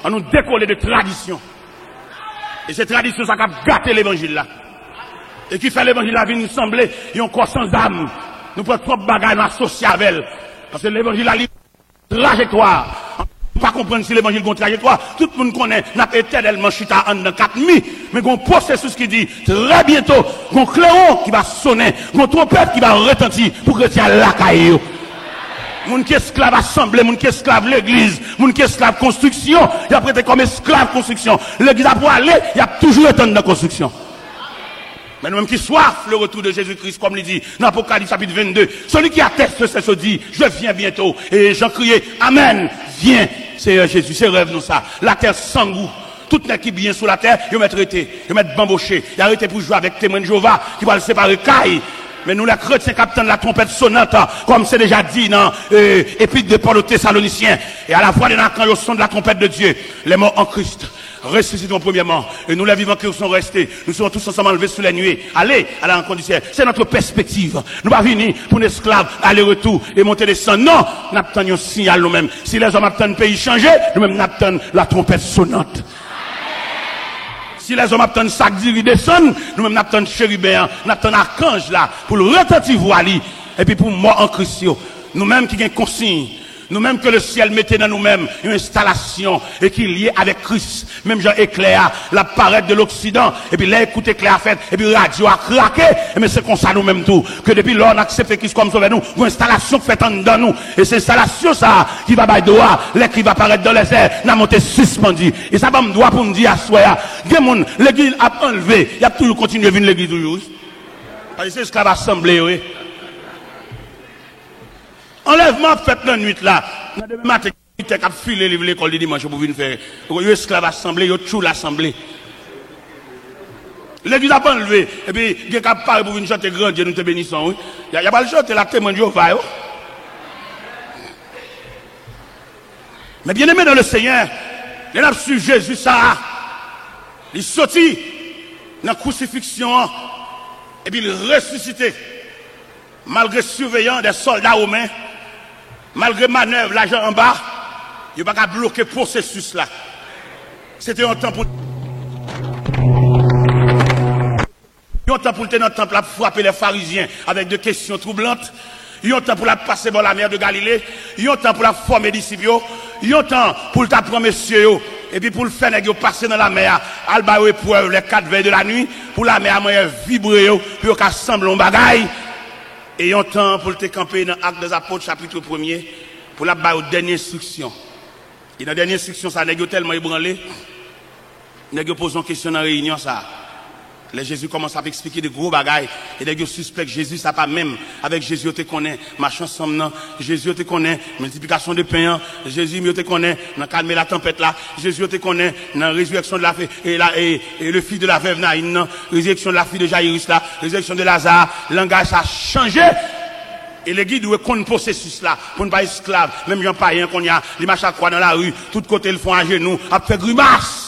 On nous décoller de tradition. Et ces traditions, ça a gâté l'évangile là. Et qui fait l'évangile là, vient nous sembler, il y a un corps sans âme. Nous prenons trop de bagages, nous associés avec elle. Parce que l'évangile a une trajectoire. On ne peut pas comprendre si l'évangile a une trajectoire. Tout le monde connaît, n'a pas éternellement chita en 4 nuits. Mais il y a un processus qui dit, très bientôt, il y a un clairon qui va sonner, il y a une trompette qui va retentir pour que tu aies la caillou. Moun qui esclave assemblée, moun qui esclave l'église, moun qui esclave construction, il a prêté comme esclave construction. L'église a pour aller, il a toujours été dans la construction. Mais nous-mêmes qui soif le retour de Jésus-Christ, comme il dit dans l'Apocalypse chapitre 22, celui qui atteste c'est ce dit, je viens bientôt. Et j'en criais, Amen, viens, Seigneur Jésus, c'est rêve nous ça. La terre sans goût. Tout n'est qui bien sur la terre, ils mettent arrêté, ils mettent bamboché, ils arrêté pour jouer avec témoin de Jéhovah, qui va le séparer caille. Mais nous, les chrétiens, capitaine de la trompette sonnante, comme c'est déjà dit dans Épître de Paul aux Thessaloniciens, et à la voix de quand au son de la trompette de Dieu, les morts en Christ ressusciteront premièrement, et nous les vivants qui sont restés, nous serons tous ensemble enlevés sous les nuées. Allez à la rencontre du ciel. C'est notre perspective. Nous pas venir pour un esclave aller-retour et monter des sangs. Non, nous attendons un signal nous-mêmes. Si les hommes attendent le pays changer, nous-mêmes nous attendons la trompette sonnante. Si les hommes attendent sac d'iri descendre, nous-mêmes nous attendons chérubin, nous attendons archange là, pour le retentir voili, et puis pour mort en Christ. Nous-mêmes qui avons consigne, nous-mêmes que le ciel mettait dans nous-mêmes une installation, et qui est liée avec Christ. Même Jean éclair, la parade de l'Occident, et puis là, écoute éclair a fait, et puis radio a craqué, mais c'est comme ça nous-mêmes tout, que depuis là, on accepte Christ comme sauveur nous, une installation faite en dedans nous, et c'est installation ça, qui va bailler droit, l'écrit va apparaître dans les airs, n'a monté suspendu, et ça va me droit pour me dire à soi, l'église a enlevé, il y a toujours continué à venir l'église toujours. Parce que c'est esclave assemblée, oui. Enlèvement fait la nuit là. Dans le matin, il a filé l'école du dimanche pour venir faire. Il y a esclave assemblée, il y a tout l'assemblée. L'église a pas enlevé. Et puis, il y a parlé pour venir chanter grand Dieu, nous te bénissons. Il n'y a pas le chanter la témoin de Jéhovah. Mais bien aimé dans le Seigneur, il a su Jésus ça. Il sortit dans la crucifixion. Et puis il ressuscité. Malgré surveillant des soldats romains. Malgré manœuvre, l'argent en bas, il n'y a pas qu'à bloquer le processus là. C'était un temps pour. Il y a un temps pour le temple à frapper les pharisiens avec des questions troublantes. Il y a un temps pour la passer dans la mer de Galilée. Il y a un temps pour la former disciples. Il y a un temps pour le prendre messieurs. Et puis pour le faire passer dans la mer, alba épreuve les 4 veilles de la nuit, pour la mer vibrer, puis qu'à sembler un bagaille. Et il y a un temps pour te camper dans l'Acte des Apôtres, chapitre 1er, pour la dernière instruction. Et dans la dernière instruction, ça n'est tellement ébranlé, il y a posé une question dans la réunion, ça. Là, Jésus commence à expliquer des gros bagailles. Et les gens suspectent Jésus, ça pas même. Avec Jésus, te connaît, marche ensemble, Jésus, te connaît, multiplication de pain, Jésus, te connaît, dans calmer la tempête là. Jésus, te connaît, dans la résurrection de la fille, et le fils de la veuve Naïn, résurrection de la fille de Jairus là, résurrection de Lazare, langage a changé. Et les guides doivent connaître le processus là, pour ne pas être esclave. Même gens païens qu'on y a, les machins croix dans la rue, tout côté le font à genoux, à faire grimace.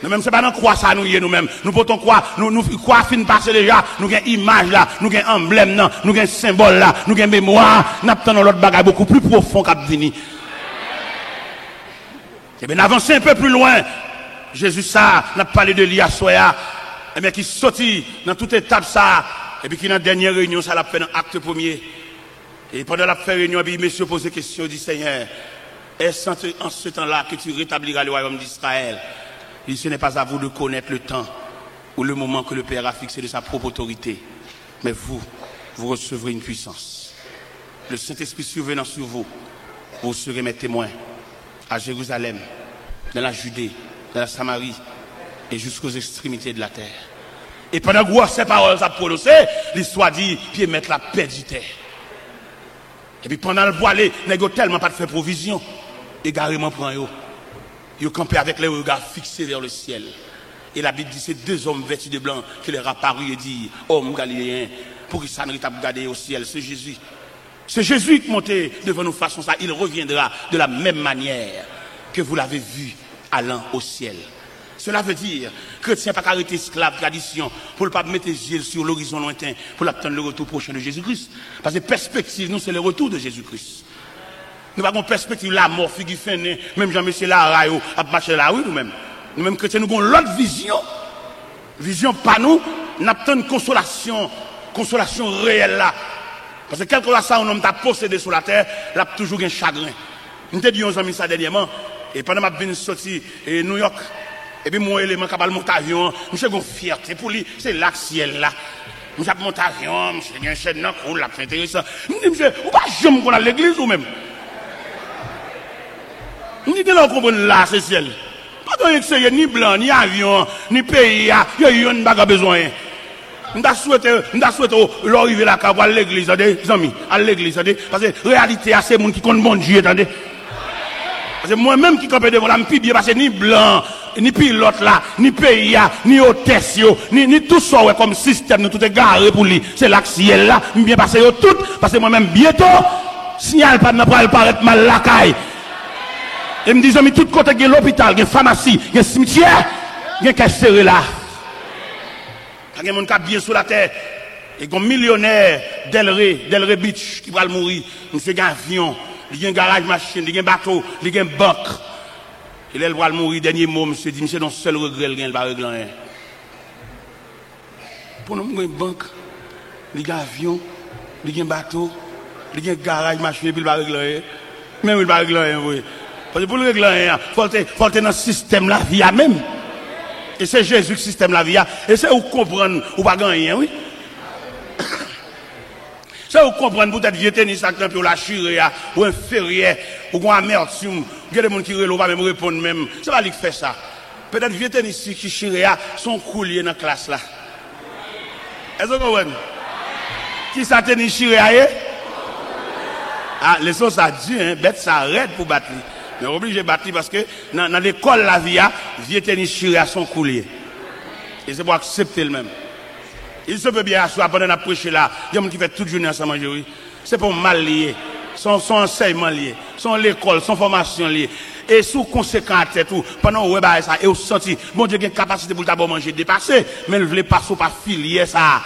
Nous-mêmes, c'est pas dans quoi ça nous y est nous-mêmes. Nous potons quoi, nous quoi fin passer déjà, nous avons image là, nous avons emblème là, nous avons symbole là, nous avons mémoire, nous avons l'autre bagage beaucoup plus profond qu'à venir. Et bien, avancer un peu plus loin, Jésus ça, n'a parlé de l'Ia Soya, et bien qui sortit dans toute étape ça, et puis qui dans la dernière réunion, ça l'a fait dans l'acte 1er. Et pendant la réunion, puis monsieur pose des questions, dit Seigneur, est-ce en ce temps-là que tu rétabliras le royaume d'Israël? Il ce n'est pas à vous de connaître le temps ou le moment que le Père a fixé de sa propre autorité. Mais vous recevrez une puissance. Le Saint-Esprit survenant sur vous, vous serez mes témoins à Jérusalem, dans la Judée, dans la Samarie et jusqu'aux extrémités de la terre. Et pendant que ces paroles sont prononcées, l'histoire dit, puis mettre la paix du terre. Et puis pendant le voilé, n'a tellement pas de faire provision. Égarément prend eux. Ils campaient avec les regards fixés vers le ciel. Et la Bible dit, c'est 2 hommes vêtus de blanc qui leur apparut et dit, homme galiléen, pour qu'ils s'en regarder au ciel, c'est Jésus. C'est Jésus qui montait devant nous façon ça. Il reviendra de la même manière que vous l'avez vu allant au ciel. Cela veut dire, chrétien pas arrêter esclave tradition pour ne pas mettre les yeux sur l'horizon lointain pour attendre le retour prochain de Jésus-Christ. Parce que perspective, nous, c'est le retour de Jésus-Christ. Nous n'avons pas perspective la mort, figure fin, même Jean-Michel Larayo, à marcher là, oui, nous-mêmes. Nous-mêmes chrétiens, nous avons l'autre vision. Vision pas nous, nous avons une consolation réelle là. Parce que quelque chose ça, un homme t'a possédé sur la terre, il a toujours un chagrin. Nous t'ai dit aux amis ça dernièrement, et pendant que je suis sorti à New York, et puis mon élément capable de monter avion, je suis fierté pour lui, c'est là le ciel là. Je suis monté avion, je suis un chef dans le cours, c'est intéressant. Je me dis, monsieur, ou pas jamais qu'on a l'église ou même? Je me dis, là, on comprend là, c'est ciel. Pas de extérieur, ni blanc, ni avion, ni pays, il y a eu un besoin. Je souhaite l'arrivée là, à l'église, des amis, à l'église, parce que la réalité, c'est les gens qui comptent bon Dieu, attendez. Parce que moi-même qui campais devant la bien parce que ni blanc, ni pilote là, ni pays, ni hôtesse, ni tout ça comme système, nous tout est garé pour lui. C'est là que ciel là, bien passé tout, parce que moi-même bientôt, signal pas ne paraître mal la caille. Et me disent, mais tout côté, il y a l'hôpital, il y a pharmacie, il y a cimetière, il y a caisse serré là. Il y a des gens qui bien sur la terre. Et un millionnaire Delray Beach qui va mourir. Il y a un avion, il y a un garage machine, il y a un bateau, il y a une banque. Et là, il va mourir, dernier mot, monsieur dit, monsieur, non, seul regret, il va régler rien. Pour nous, il y a une banque, il y a un avion, il y a un bateau, il y a un garage machine, il va régler rien. Même il va régler rien, oui. Parce que pour le régler, il faut être dans le système la vie même. Et c'est Jésus le système la vie. Et c'est où comprendre ou pas gagner, oui. C'est où comprendre peut-être vieux tennis à pour la chirée ou un ferrier ou un amertume. Il y a des gens qui ne pas même répondre même. C'est pas lui qui fait ça. Peut-être vieux tennis qui chirée sont couliers dans la classe là. Est-ce que vous comprenez? Qui ça tennis chirée? Ah, les choses ça dit, hein, bête ça arrête pour battre. Mais obligé de battre parce que dans l'école la vie, vieux tennis chiré à son coulier. Et c'est pour accepter le même. Il se peut bien asseoir pendant la prêcher là. Il y a des gens qui font toute journée ensemble manger. C'est pour mal lié. Son enseignement lié. Son l'école, son formation liée. Et sous conséquent à tête tout, pendant que vous avez ça, et vous sentez, bon Dieu, il y a une capacité pour d'abord manger dépasser, mais vous voulez pas filier ça.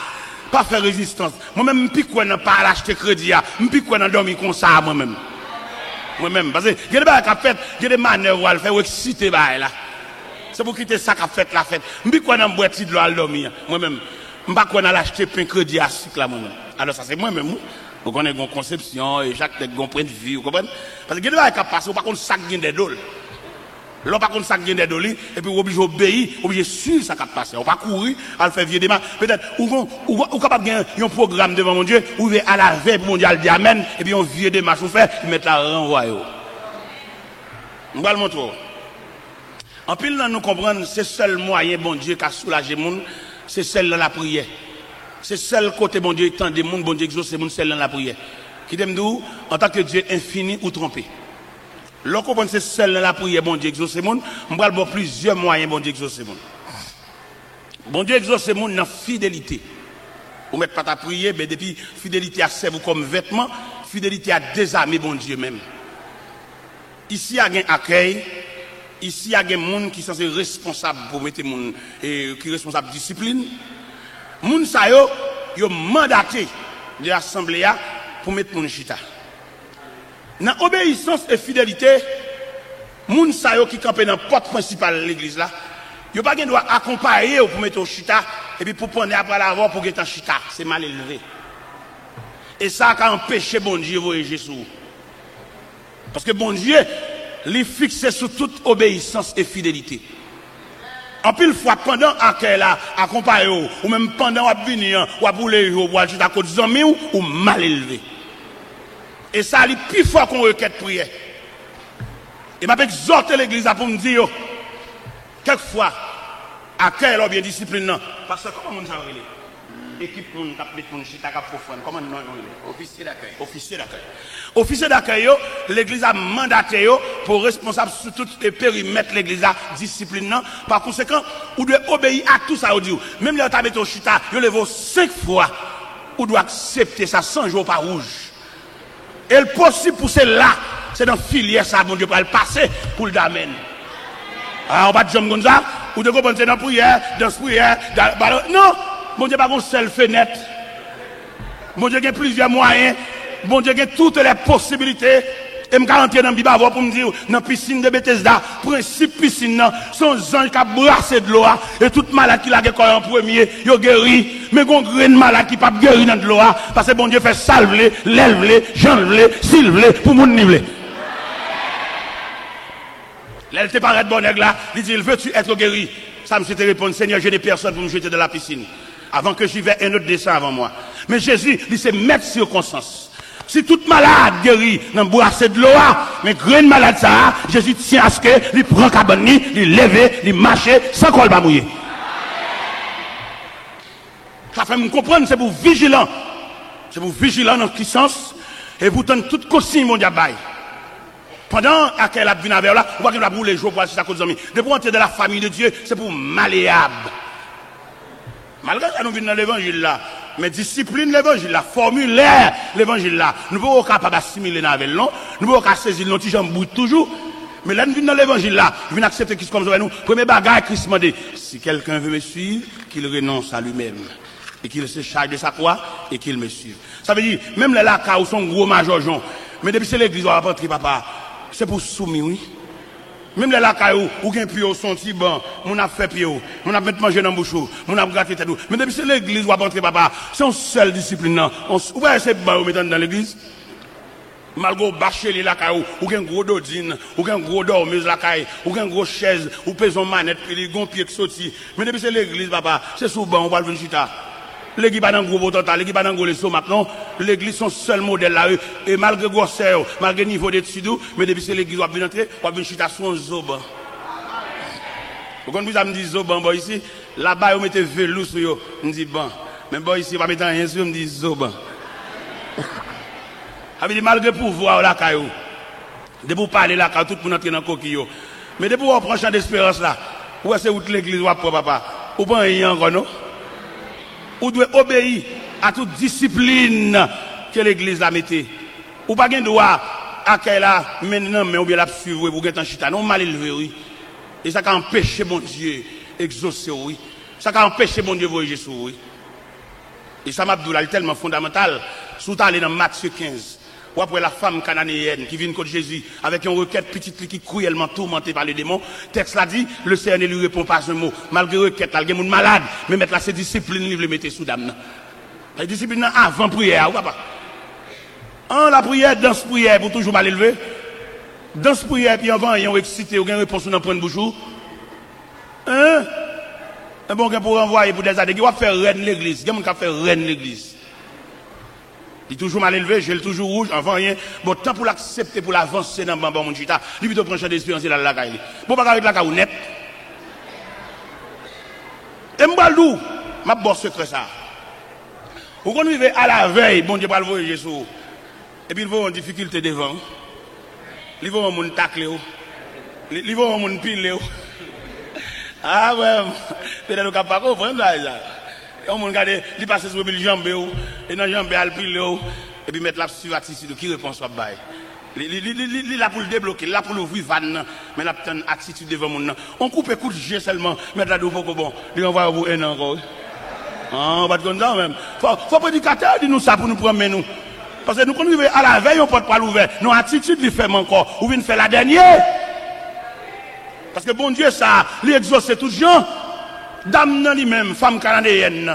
Pas faire résistance. Moi-même, je ne peux pas acheter crédit. Je ne peux pas dormir comme ça moi-même. Moi-même, parce que il y a des choses qui fait, il y a des manœuvres à faire, ou exciter là. C'est pour quitter ça qu'a fait la fête. Je ne peux pas dans boîte de l'eau à dormir. Moi-même, je ne peux pas acheter pain crédit à cycle là moi-même. Alors ça c'est moi-même. Vous connaissez une conception et chaque un point de vue, vous comprenez? Parce que il y a des choses qui passent, ou pas contre ça qui des dollars. Là, par contre, ça qui des dollars, et puis obligé d'obéir, obligé de suivre ça qui passe. On va courir, à le faire vieux démarrer. Peut-être, ou capable de gagner un programme devant mon Dieu, ou à la veille pour mon Dieu, dit Amen, et puis on vieux démarche, vous fait, ils mettent la renvoyer. On va le montrer. En pile, là, nous comprenons, c'est seul moyen, bon Dieu, qui a soulagé le monde, c'est celle dans la prière. C'est seul côté, bon Dieu, étant des mondes, bon Dieu, exauce, c'est celle dans la prière. Qui t'aime d'où, en tant que Dieu infini ou trompé. Lorsqu'on pense c'est seul dans la prière, bon Dieu exauce le monde, on va avoir plusieurs moyens, bon Dieu exauce le monde. Bon Dieu exauce le monde dans la fidélité. Vous ne mettez pas ta prière, mais depuis fidélité à servir comme vêtement, fidélité à désarmer bon Dieu même. Ici, il y a un accueil, ici, il y a des gens qui sont responsables pour mettre les gens, qui sont responsables de discipline. Les gens, ils ont mandaté de l'Assemblée pour mettre les gens chita. Dans obéissance et fidélité, moun sa yo qui campent dans la porte principale de l'église là, yo pas doit accompagner pour mettre au chita et puis pour prendre après l'avoir pour être en chita, c'est mal élevé. Et ça a empêché bon Dieu voyer Jésus. Parce que bon Dieu, lui fixe sur toute obéissance et fidélité. En pile fois pendant accueil là, accompagner ou même pendant à venir ou à bouler ou à juste à côté des amis ou mal élevé. Et ça, c'est plus fort qu'on requête prière. Et m'a exhorté l'église pour me dire, quelquefois, accueil ou bien discipline, parce que comment on s'en relève? Équipe pour nous taper pour nous chita cap profond. Comment nous officier d'accueil. Officier d'accueil. Officier d'accueil, l'église a mandaté pour responsable sur tout le périmètre l'église a discipline. Par conséquent, vous devez obéir à tout ça. Même les taper au chita, vous levez 5 fois, vous devez accepter ça 100 jours par rouge. Et le possible pour cela, c'est dans filière ça, mon Dieu, pour le passer pour le d'amen. Alors, on va dire comme ça, ou de comprendre dans la prière, dans la prière, non, mon Dieu, pas une seule fenêtre. Mon Dieu, il y a plusieurs moyens. Mon Dieu, il y a toutes les possibilités Et je vais rentrer dans le Bible pour me dire, dans la piscine de Bethesda, principe piscine, son ange qui a brassé de l'eau, et toute malade qui l'a guéri en premier, il a guéri. Mais il y a un grain de malade qui n'a pas guéri dans de l'eau, parce que bon Dieu fait salver, l'élève, j'enlève, s'ilver, pour mon niveau. Là, elle te paraît de bon nègre là, il dit, veux-tu être guéri? Ça me s'était répondu, Seigneur, j'ai des personnes pour me jeter dans la piscine. Avant que j'y vais, un autre descend avant moi. Mais Jésus, il s'est mettre circonstance. Si toute malade guérit dans le boisson de l'eau, mais grain malade ça, Jésus tient à ce que, il prend cabani, il lève, il marche, sans col pas mouiller. Ça fait me comprendre, c'est pour vigilant. C'est pour vigilant dans ce sens, et pour donner toute consigne, mon diable. Pendant qu'elle a vu avec là, on va qu'il va brûler les jours pour assister à cause de amis. De pour entrer dans la famille de Dieu, c'est pour malléable. Malgré ça, nous venons dans l'évangile là. Mais discipline l'évangile là, formulaire l'évangile là. Nous ne pouvons pas capable assimiler avec l'on, nous ne pouvons pas saisir nos petits jambes toujours. Mais là, nous venons dans l'évangile là, nous venons accepter Christ comme ça. Nous, premier bagage, Christ m'a dit, si quelqu'un veut me suivre, qu'il renonce à lui-même. Et qu'il se charge de sa croix, et qu'il me suive. Ça veut dire, même les lacas où sont gros major Jean, mais depuis c'est l'église, on va rentrer papa, c'est pour soumis, oui. Même les lacailles ou gen pio son petit banc, mon a fait pio, mon a mettre manger dans bouche, mon a gratté tête. Mais depuis c'est l'église ou rentrer papa, c'est une seule discipline non. Ou pas c'est banc ou mettre dans l'église. Malgré bâcher les lacailles ou gen gros dodine, ou gen gros dormeuse lacaille, ou gen gros chaise, ou pèse manette puis les gon pied qui sorti. Mais depuis c'est l'église papa, c'est sous banc on va venir chita. L'église pas dans gros potentiel, l'église pas dans gros les sauts maintenant, l'église son seul modèle là et malgré grosseur, malgré niveau d'études, mais depuis c'est l'église va venir entrer, va venir chita son zoban. Vous comprenez ça me dit zoban bon ici, là-bas on mettait velours sur yo, me dit bon, mais bon ici pas mettre rien sur me dit zoban. Avec malgré pouvoir là caillou. De pour parler là quand tout pour entrer dans coquillot. Mais de pour prendre champ d'espérance là, où est-ce que l'église va pour papa? Ou pas rien encore non? Ou doit obéir à toute discipline que l'église a mettée. Ou pas de droit à qu'elle a maintenant, mais ou bien la suivre pour être en chita. Non, mal élevé, oui. Et ça qui empêche mon Dieu exaucer, oui. Ça qui empêche mon Dieu voyager Jésus, oui. Et ça m'a dit là, tellement fondamental. Sous aller dans Matthieu 15. Ou après la femme cananéenne qui vient contre Jésus avec une requête petite qui est cruellement tourmentée par les démons. Texte l'a dit, le Seigneur ne lui répond pas un mot. Malgré requête, il y a des gens malades, mais mettre là, ces disciplines, il les mettait sous dame. La discipline avant prière, ou pas? La prière, dans ce prière, pour toujours mal élevé. Dans ce prière, puis avant, ils ont excité, ou une réponse dans le point de bouche. Hein? Un bon gars pour renvoyer pour des années, il va faire reine l'église. Il y a des gens qui faire reine l'église. Il est toujours mal élevé, j'ai le toujours rouge, avant rien. Bon, tant pour l'accepter, pour l'avancer dans le bambam, mon chita, lui, plutôt prendre champ d'espérance dans la caille. Bon, pas avec la caille net. Et m'balou, ma bosse secret ça. Vous connaissez à la veille, bon Dieu, pas le voir Jésus. Et puis, il va en difficulté devant. Il va en moun tacle, il va en moun pile. Ah, ouais, peut-être que vous ne pas comprendre ça. On regarde, il passe sur le jambe, et dans le jambe, il pile, et puis mettre la attitude qui répond à bail. Il là pour le débloquer, là pour l'ouvrir van, mais là pour une attitude devant mon. On coupe coup de jet seulement, mettre la dos pour bon, il envoie vous un encore. Ah, pas de comme ça même. Faut prédicateur dire nous ça pour nous prendre nous. Parce que nous connaissons à la veille, on ne peut pas l'ouvrir. Nos attitudes, il fait encore. Ou vient faire la dernière. Parce que bon Dieu, ça, il exauce tous les gens. Dame nan lui-même, femme canadienne.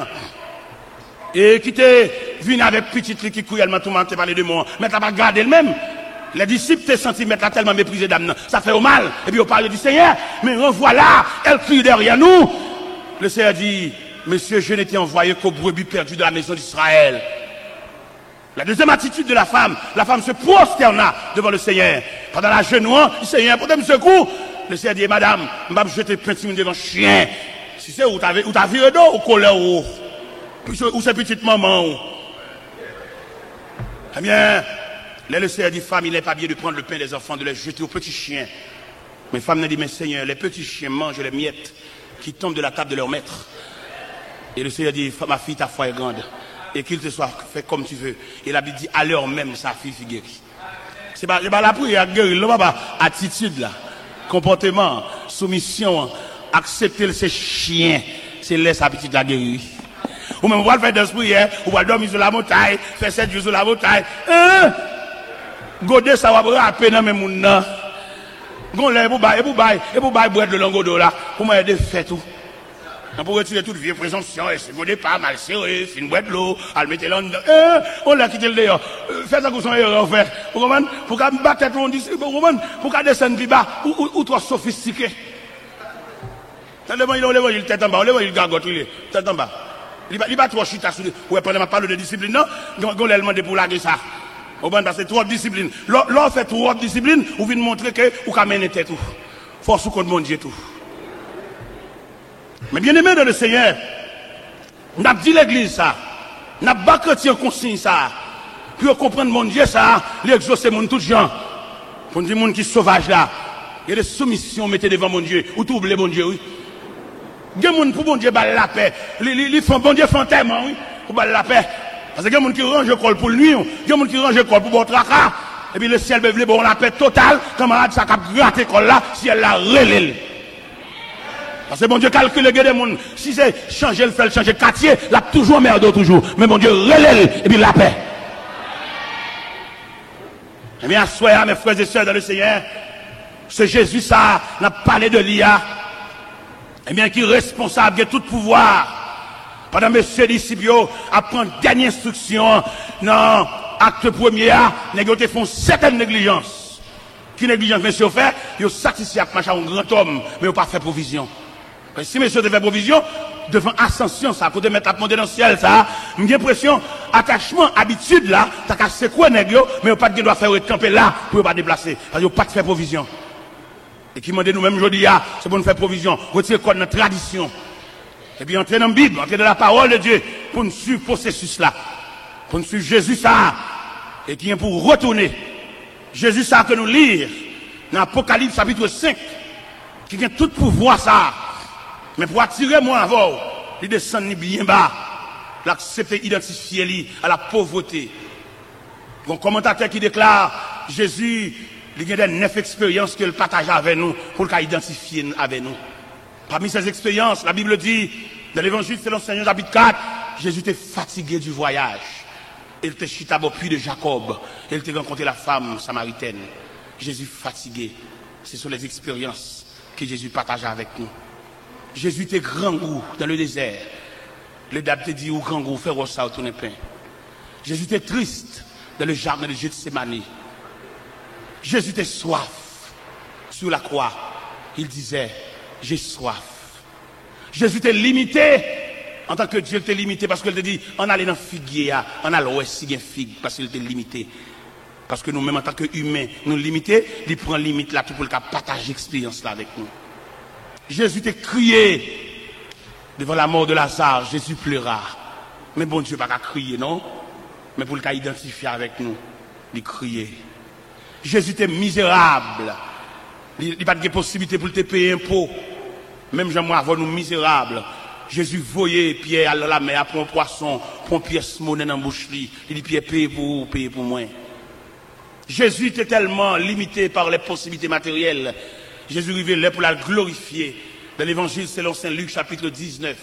Et qui était venu avec petite qui cruellement tourmentée par les démons. Mais t'as pas gardé le même. Les disciples t'es senti mettre tellement méprisé dame. Ça fait au mal. Et puis on parle du Seigneur. Mais revoilà, elle crie derrière nous. Le Seigneur dit, Monsieur, je n'étais envoyé qu'aux brebis perdues de la maison d'Israël. La deuxième attitude de la femme se prosterna devant le Seigneur. Pendant la genouant, le Seigneur, pour me secours. Le Seigneur dit, Madame, je vais jeter petit devant le chien. Si c'est où t'as viré d'eau ou colère ou c'est petite maman. Eh bien, le Seigneur dit, femme, il n'est pas bien de prendre le pain des enfants, de les jeter aux petits chiens. Mais femme n'a dit, mais Seigneur, les petits chiens mangent les miettes qui tombent de la table de leur maître. Et le Seigneur dit, ma fille, ta foi est grande. Et qu'il te soit fait comme tu veux. Et la Bible dit, à l'heure même, sa fille fut guérie. C'est pas la prière guérie, là, pas attitude là, comportement, soumission, accepter ces chiens, c'est laisser sa petite la guérir. Ou même, on va faire des prières, on va dormir sur la montagne, faire 7 jours sur la montagne. Godé ça va rapper dans même moun nan. Gon lè pour bail bread de langodo là pour moi aider fait tout. Pour retirer toute vieille présomption et c'est godé pas mal serré, fin boîte de l'eau, al mettre là on l'a quitté le dehors. Faites ça comme son erreur fait. Vous comprenez? Pour qu'à battre tête on dit vous comprenez? Pour qu'à descendre plus bas ou trop sophistiqué. T'as l'évangile tête en bas, l'évangile gargote il est tête en bas. Il pas trop chita sur ouais pendant ma parle de discipline non, gon l'a demandé pour laguer ça. Au ban parce que trop de discipline. L'on fait trop de discipline, ou vient montrer que ou ka mener tête tout. Force contre mon Dieu tout. Mais bien aimé dans le Seigneur, n'a dit l'église ça. N'a pas chrétien consigne ça. Pour comprendre mon Dieu ça, l'exaucer mon tout gens. Pour dire monde qui sauvage là. Il y a des soumissions mettez devant mon Dieu ou tout oublier mon Dieu oui. Il y a des gens pour bon Dieu balle la paix. Ils font bon Dieu fantôme oui, pour balle la paix. Parce que il y a des gens qui rangent le col pour le nuit, il y a des gens qui rangent le col pour bon tracas. Et puis le ciel veut bon la paix totale, camarade ça cap gratter col là, si elle la relève. Parce que bon Dieu calcule les gens, si c'est changer le fait, changer le quartier, là toujours merde toujours. Mais bon Dieu relève et puis la paix. Eh bien, soyez mes frères et sœurs dans le Seigneur, ce Jésus ça n'a parlé de l'IA. Eh bien, qui est responsable de tout pouvoir. Pendant monsieur disciple apprend dernière instruction dans acte premier, les gens font certaines négligences. Qui négligence monsieur fait, ils satisfait à marcher un grand homme, mais ils pas fait provision. Si monsieur devait provision, devant ascension, ça, côté mettre la monter dans le ciel, ça, j'ai l'impression, attachement, habitude là, t'as qu'à secouer nègre, mais ils pas de doit faire camper là, pour pas déplacer. Parce qu'ils pas de faire provision. Et qui m'a dit nous-mêmes aujourd'hui, c'est pour nous faire provision, retirer quoi notre tradition. Et puis entrer dans la Bible, entrer dans la parole de Dieu, pour nous suivre le processus là. Pour nous suivre Jésus ça, et qui est pour retourner. Jésus ça que nous lire, dans Apocalypse chapitre 5, qui a tout pouvoir ça. Mais pour attirer moi avant, il descend bien bas, l'accepter, identifier lui à la pauvreté. Un commentateur qui déclare, Jésus, il y a des 9 expériences qu'il partage avec nous, pour qu'il identifie avec nous. Parmi ces expériences, la Bible dit, dans l'évangile selon Saint Jean chapitre 4, Jésus était fatigué du voyage. Il était chita au puits de Jacob. Il était rencontré la femme samaritaine. Jésus fatigué. Ce sont les expériences que Jésus partage avec nous. Jésus était grand goût dans le désert. Le date dit au grand goût, faire ça au tourner pain. Jésus était triste dans le jardin de Gethsémani. Jésus était soif sur la croix. Il disait, j'ai soif. Jésus était limité. En tant que Dieu était limité parce qu'il te dit, on allait dans figuier, on a l'ouest si figue parce qu'il était limité. Parce que nous-mêmes en tant qu'humains, nous limités, il prend limite là tout pour le cas partager l'expérience là avec nous. Jésus t'a crié devant la mort de Lazare, Jésus pleura. Mais bon Dieu pas qu'à crier, non? Mais pour le cas identifier avec nous, il criait. Jésus était misérable. Il n'y a pas de possibilité pour te payer un impôt. Même j'aimerais avoir nous misérables. Jésus voyait Pierre à la mer, prendre un poisson, prendre une pièce monnaie dans la bouche. Il dit Pierre, paye pour moi. Jésus était tellement limité par les possibilités matérielles. Jésus arrivait pour la glorifier. Dans l'évangile selon Saint Luc, chapitre 19.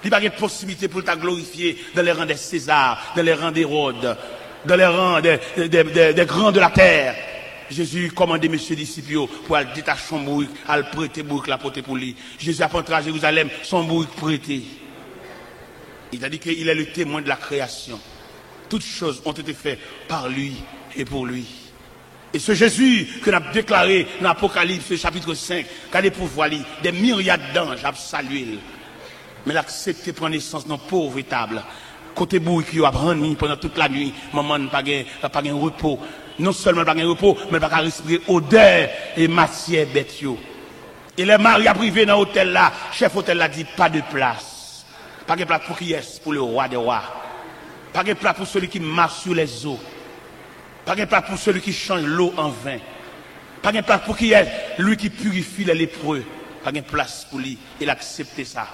Il n'y a pas de possibilité pour la glorifier dans les rangs des Césars, dans les rangs d'Hérode, dans les rangs des grands de la terre. Jésus commandait monsieur disciples pour aller détacher son bourrique, aller prêter bourrique la porter pour lui. Jésus a rentré à Jérusalem, son bourrique prêté. Il a dit qu'il est le témoin de la création. Toutes choses ont été faites par lui et pour lui. Et ce Jésus que nous avons déclaré dans l'Apocalypse chapitre 5, qu'a des pouvoirs, des myriades d'anges a salué. Mais il a accepté de prendre naissance dans pauvre table. Côté bourrique, il a brandi pendant toute la nuit. Maman n'a pas de repos. Non seulement pas de repos, mais pas de respirer odeur et matière bête. Et les maris privés dans l'hôtel là, chef hôtel là dit pas de place. Pas de place pour qui est, pour le roi des rois. Pas de place pour celui qui marche sur les eaux. Pas de place pour celui qui change l'eau en vin. Pas de place pour qui est, lui qui purifie les lépreux. Pas de place pour lui. Il a accepté ça.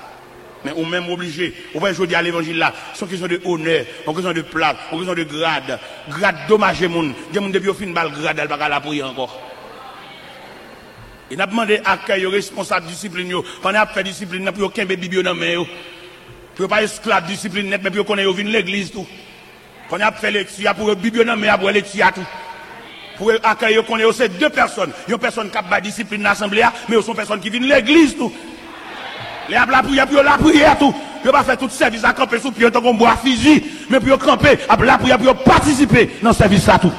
Mais on même obligé. On va aujourd'hui à l'évangile là. C'est une question de honneur, une question de place, une question de grade. Grade dommage moun. Des moun depuis au fin bal grade, elle va pas la prier encore. Il a demandé à quel responsable discipline pendant a fait discipline pour aucun bébé dans main pour pas esclave discipline net mais pour connaître vinn l'église tout. Quand a fait lecture pour bibio dans main après lecture tout. pour accueillir qu'on est ces deux personnes. Une personne qui a pas discipline l'assemblée, mais ils sont personnes qui viennent l'église tout. Les la prière pour la prière tout. Ils pas faire tout service à camper sous pied tant qu'on boit fusil, mais pour camper à la prière pour participer dans le service là tout.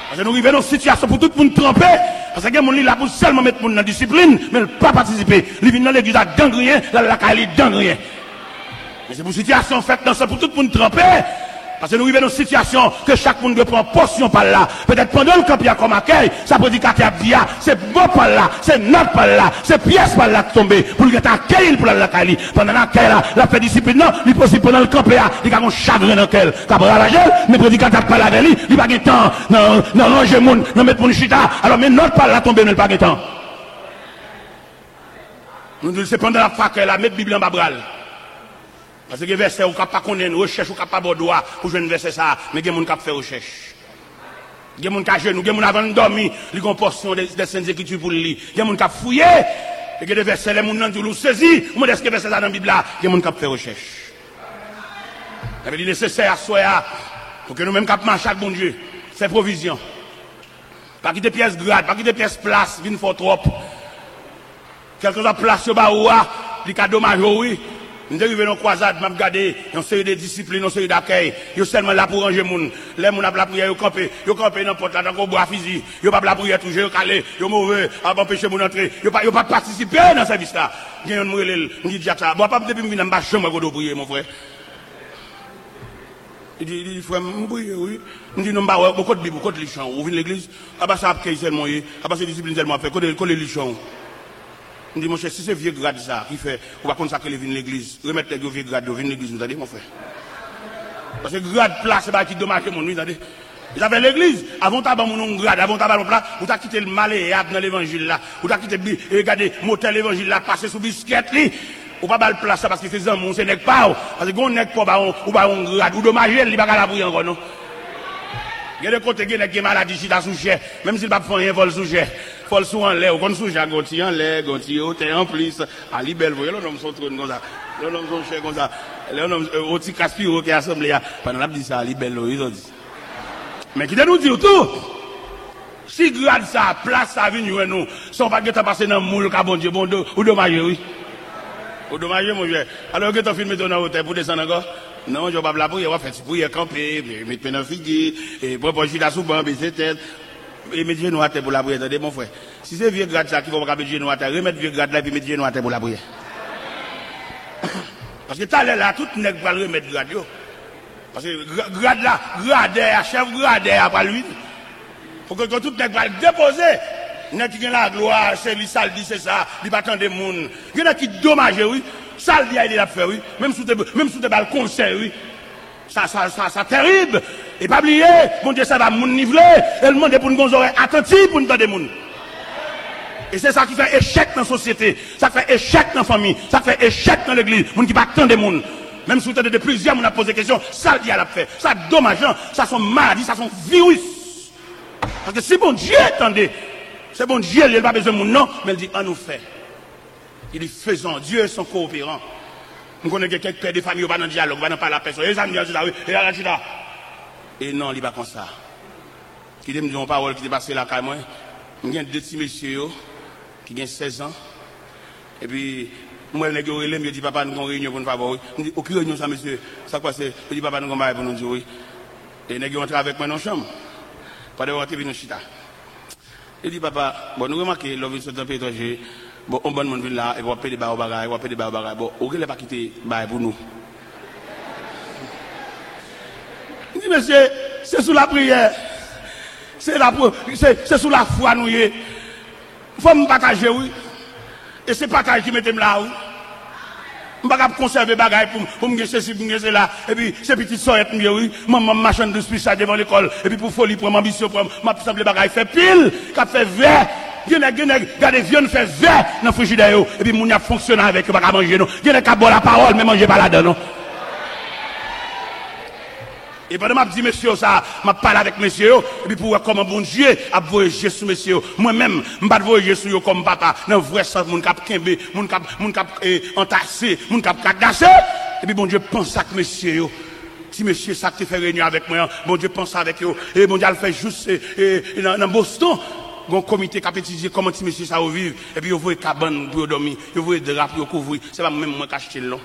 Parce que nous arrivons dans une situation pour tout le monde tremper. Parce que les gens là pour seulement mettre dans la discipline, mais ne pas participer. Ils viennent dans l'église à dangrien, là la caille dangrien. Mais c'est pour une situation faite dans ça pour tout le monde tremper. Parce que nous arrivons dans une situation que chaque monde doit prendre portion par là. Peut-être pendant le camp, il y a comme accueil, ça prédicateur dit, c'est bon par là, c'est notre par là, c'est pièce par là qui tombe. Pour le gars accueillir pour la caille. Pendant l'accueil là, la fait discipline, non, il possible pendant le camp, il y a un chagrin dans lequel, cabra la gel, mais prédicateur parle avec lui, il n'y a pas de temps, non, ranger moun, non, mettre mon chita. Alors, mais notre par là tombe, il n'y a pas de temps. Nous disons, c'est pendant la fac, là, mettre Bible en babral. Parce que les versets, on ne peut pas connaître, recherche, on ne peut pas droit pour jouer un verset ça, mais il y a des gens qui fait recherche. Il y a des gens qui genoux, il y a des gens avant de dormir, ils ont une portion des Saintes Écritures pour le lire. Il y a des gens qui fouillé, il y a des versets, les gens qui ont saisi, ou est-ce que verset ça dans la Bible là, il y a des gens qui fait recherche. Il est nécessaire à soi, pour que nous-mêmes qui marchons chaque bon Dieu, c'est provision. Pas quitter pièces grade, pas quitter pièces place, vine fort trop. Quelque chose à place sur Baoua, il y a dommage, oui. Nous arrivons dans la croisade, nous avons gardé une série de disciplines, une série d'accueil. Ils sont seulement là pour ranger les gens. Les gens ont la prière, ils campent dans la porte, là, dans le bois physique. Ils n'ont pas la prière toujours, ils calé, ils sont mauvais, ils n'ont empêché mon entrée. Ils n'ont pas participé dans ce service-là. Il y a un mot, il dit Jack ça. Bon, pas depuis que je ne suis pas de prier, mon frère. Il dit, frère, je prie, oui. Il dit, non, bah, beaucoup de Bible, beaucoup de lichons. Vous venez de l'église, ah bah, ça a pris seulement, ah bah, c'est discipline seulement fait, quoi les lichons. Je dis, mon cher, si c'est vieux grade ça, qui fait, on va consacrer les vignes de l'église, remettre les vieux grades, les vignes de l'église, vous avez mon frère. Parce que grade place, c'est pas qui dommage mon nuit, vous avez. Vous avez l'église, avant d'avoir mon grade, avant d'avoir mon plat, vous avez quitté le malléable dans l'évangile là, vous avez quitté, regardez, motel l'évangile là, passer sous biscuit, ou pas le place parce que c'est un c'est n'est pas, parce que on n'est pas, ou pas on grade, ou dommage, il va pas la prier encore, non. Il y a des côtés qui ont maladie qui sont sous-chère, même s'il ne va pas faire un vol sous-chère. Vol sous en l'air, ou qu'on sous-chère, gonti en l'air, gonti au terre en plus, à libelle, vous voyez, l'homme sont trop comme ça. L'homme sont chers comme ça. L'homme, au petit caspiro qui est assemblé, pendant la dit ça, à libelle, ils ont dit. Mais qui nous dit tout? Si grade ça, place ça, vient nous, sans pas que tu passes dans le moule, bon Dieu, bon, ou dommage, oui. Ou dommage, mon vieux. Alors que tu as filmé ton hôtel pour descendre encore? Non, je ne vais pas la prier, on va faire pour y camper, mettre un figuier, et pour poser la soupe, baisser tête, et mettre genoux à terre pour la prière. Attendez, mon frère. Si c'est vieux grade ça qui va mettre genoux à terre, remettre vieux grade là, puis mettre genoux à terre pour la prière. Parce que t'as là, tout n'est pas le remettre grade là. Parce que grade là, grade, chef grade après lui. Pour que tout n'est pas le déposer. Il y a qui a la gloire, c'est lui, ça dit, c'est ça, il va attendre des gens. Il y en a qui dommage, oui. Ça, il a fait, oui. Même sous tes balles conseils, oui. Ça, terrible. Et pas oublier, mon Dieu, ça va moun niveler. Et le monde pour nous oreilles attentives pour nous donner des gens. Et c'est ça qui fait échec dans la société. Ça fait échec dans la famille. Ça fait échec dans l'église. Moun qui va attendre des gens. Même si vous avez de plusieurs, on a posé des questions. Ça, il a fait. Ça, dommageant. Ça, sont maladies, ça, sont virus. Parce que si bon Dieu, attendez. C'est bon Dieu, il n'a pas besoin de mon nom, mais il dit, en nous fait. Il dit, faisons, Dieu est son coopérant. Nous connaissons quelques pères de famille, on va dans le dialogue, on va dans parler à la personne. Et ça me dit, oui, et non, il n'est pas comme ça. Il me dit une parole qui est passée là, quand même. Il y a deux petits messieurs qui ont 16 ans. Et puis, moi, je me dis, papa, nous avons une réunion pour nous faire. Je dis, aucune réunion, ça, monsieur. Ça quoi, c'est. Je dis, papa, nous avons pour nous dire, oui. Et nous rentrons avec moi dans la chambre. Pas de rentrer, nous chita. Il dit, papa, bon, nous remarquons, l'homme est un peu étranger. Bon, on bonne monde là, et on va payer des barres au bagage, on va payer des barres au bagage. Bon, on ne va pas quitter barres pour nous. Il dit, monsieur, c'est sous la prière. C'est sous la foi, nous. Il faut me partager, oui. Et c'est partage qui mettez là, oui. Je ne peux pas conserver des bagages pour me ceci, pour me là. Et puis, ces petites soeurs, oui, maman machin de spécial devant l'école. Et puis, pour folie, pour ambition, pour ma semble bagages, fait pile, qui fait vert. Regardez, viande fait vert dans le frigidaire. Et puis, moun a fonctionné avec, pas manger, non. Il y a qui boire la parole, mais manger pas là-dedans, non. Et pendant que je dis, monsieur, ça, je parle avec monsieur, et puis pour voir comment bon Dieu a voyagé sur monsieur. Moi-même, je ne vais pas voyager sur eux comme papa. Dans le vrai sens, mon cap kembe, mon cap entassé, mon cap cadassé. Et puis bon Dieu pense à monsieur. si monsieur ça te fait réunion avec moi, bon Dieu pense avec eux, et bon Dieu le fait juste dans Boston. Un comité qui a étudié comment si monsieur ça vivre, et puis vous voyez cabane pour dormir, vous voyez drap pour couvrir, c'est pas même moi qui achète là.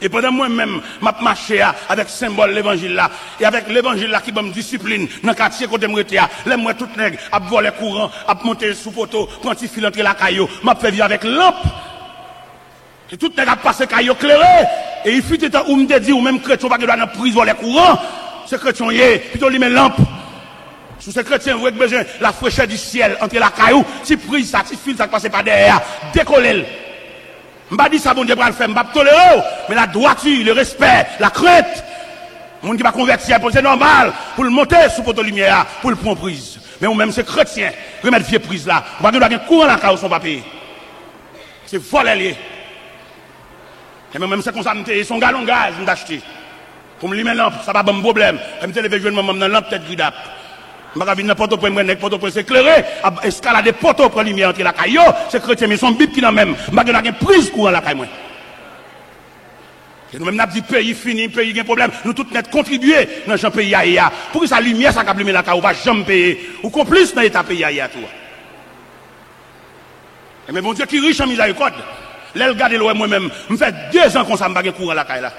Et pendant moi-même, m'a marché avec symbole l'évangile là, et avec l'évangile là qui me discipline, dans le quartier côté m'rete là, les moi tout nègre, à voler courant, à monter sous poteau, prendre petit fil entre la caillou, m'a fait vivre avec lampe. Et tout nègre a passé caillou éclairé, et il fut temps où me dit, ou même chrétien pas que doit dans prise voler courant, ce chrétien y est, plutôt lui met lampe. Sous ce chrétien, vous avez besoin de la fraîcheur du ciel entre la caillou, si prise ça, si fil ça passe pas derrière, décoller. M'ba dit ça, bon Dieu, pour le faire, m'ba tolérer, mais la droiture, le respect, la crainte, monde qui va convertir, c'est normal, pour le monter sous poteau lumière, pour le prendre prise. Mais ou même c'est chrétien, remettre vieux prise là, on va donner un courant la caillou, son papier. C'est voler. Et même c'est comme ça, son galon gaz, m'acheter. Pour me mettre lampe, ça va pas un problème. Je me téléphone, je me dans lampe tête gridap. Je vais venir n'importe quoi, n'importe c'est éclairé, escalader poteau pour lumière entre la caillou, c'est chrétien, mais son bip qui n'a même, je vais donner une prise courant la caillou. Et nous-mêmes, nous avons dit pays fini, pays qui a un problème, nous tous net contribuer dans ce pays aïe. Pour que sa lumière, ça capte la caillou, on va jamais payer. Ou complice dans l'état pays aïe tout. Mais mon Dieu qui riche en miséricorde, là, regardez le moi-même, je fais 2 ans qu'on s'en bat courant la caillou là.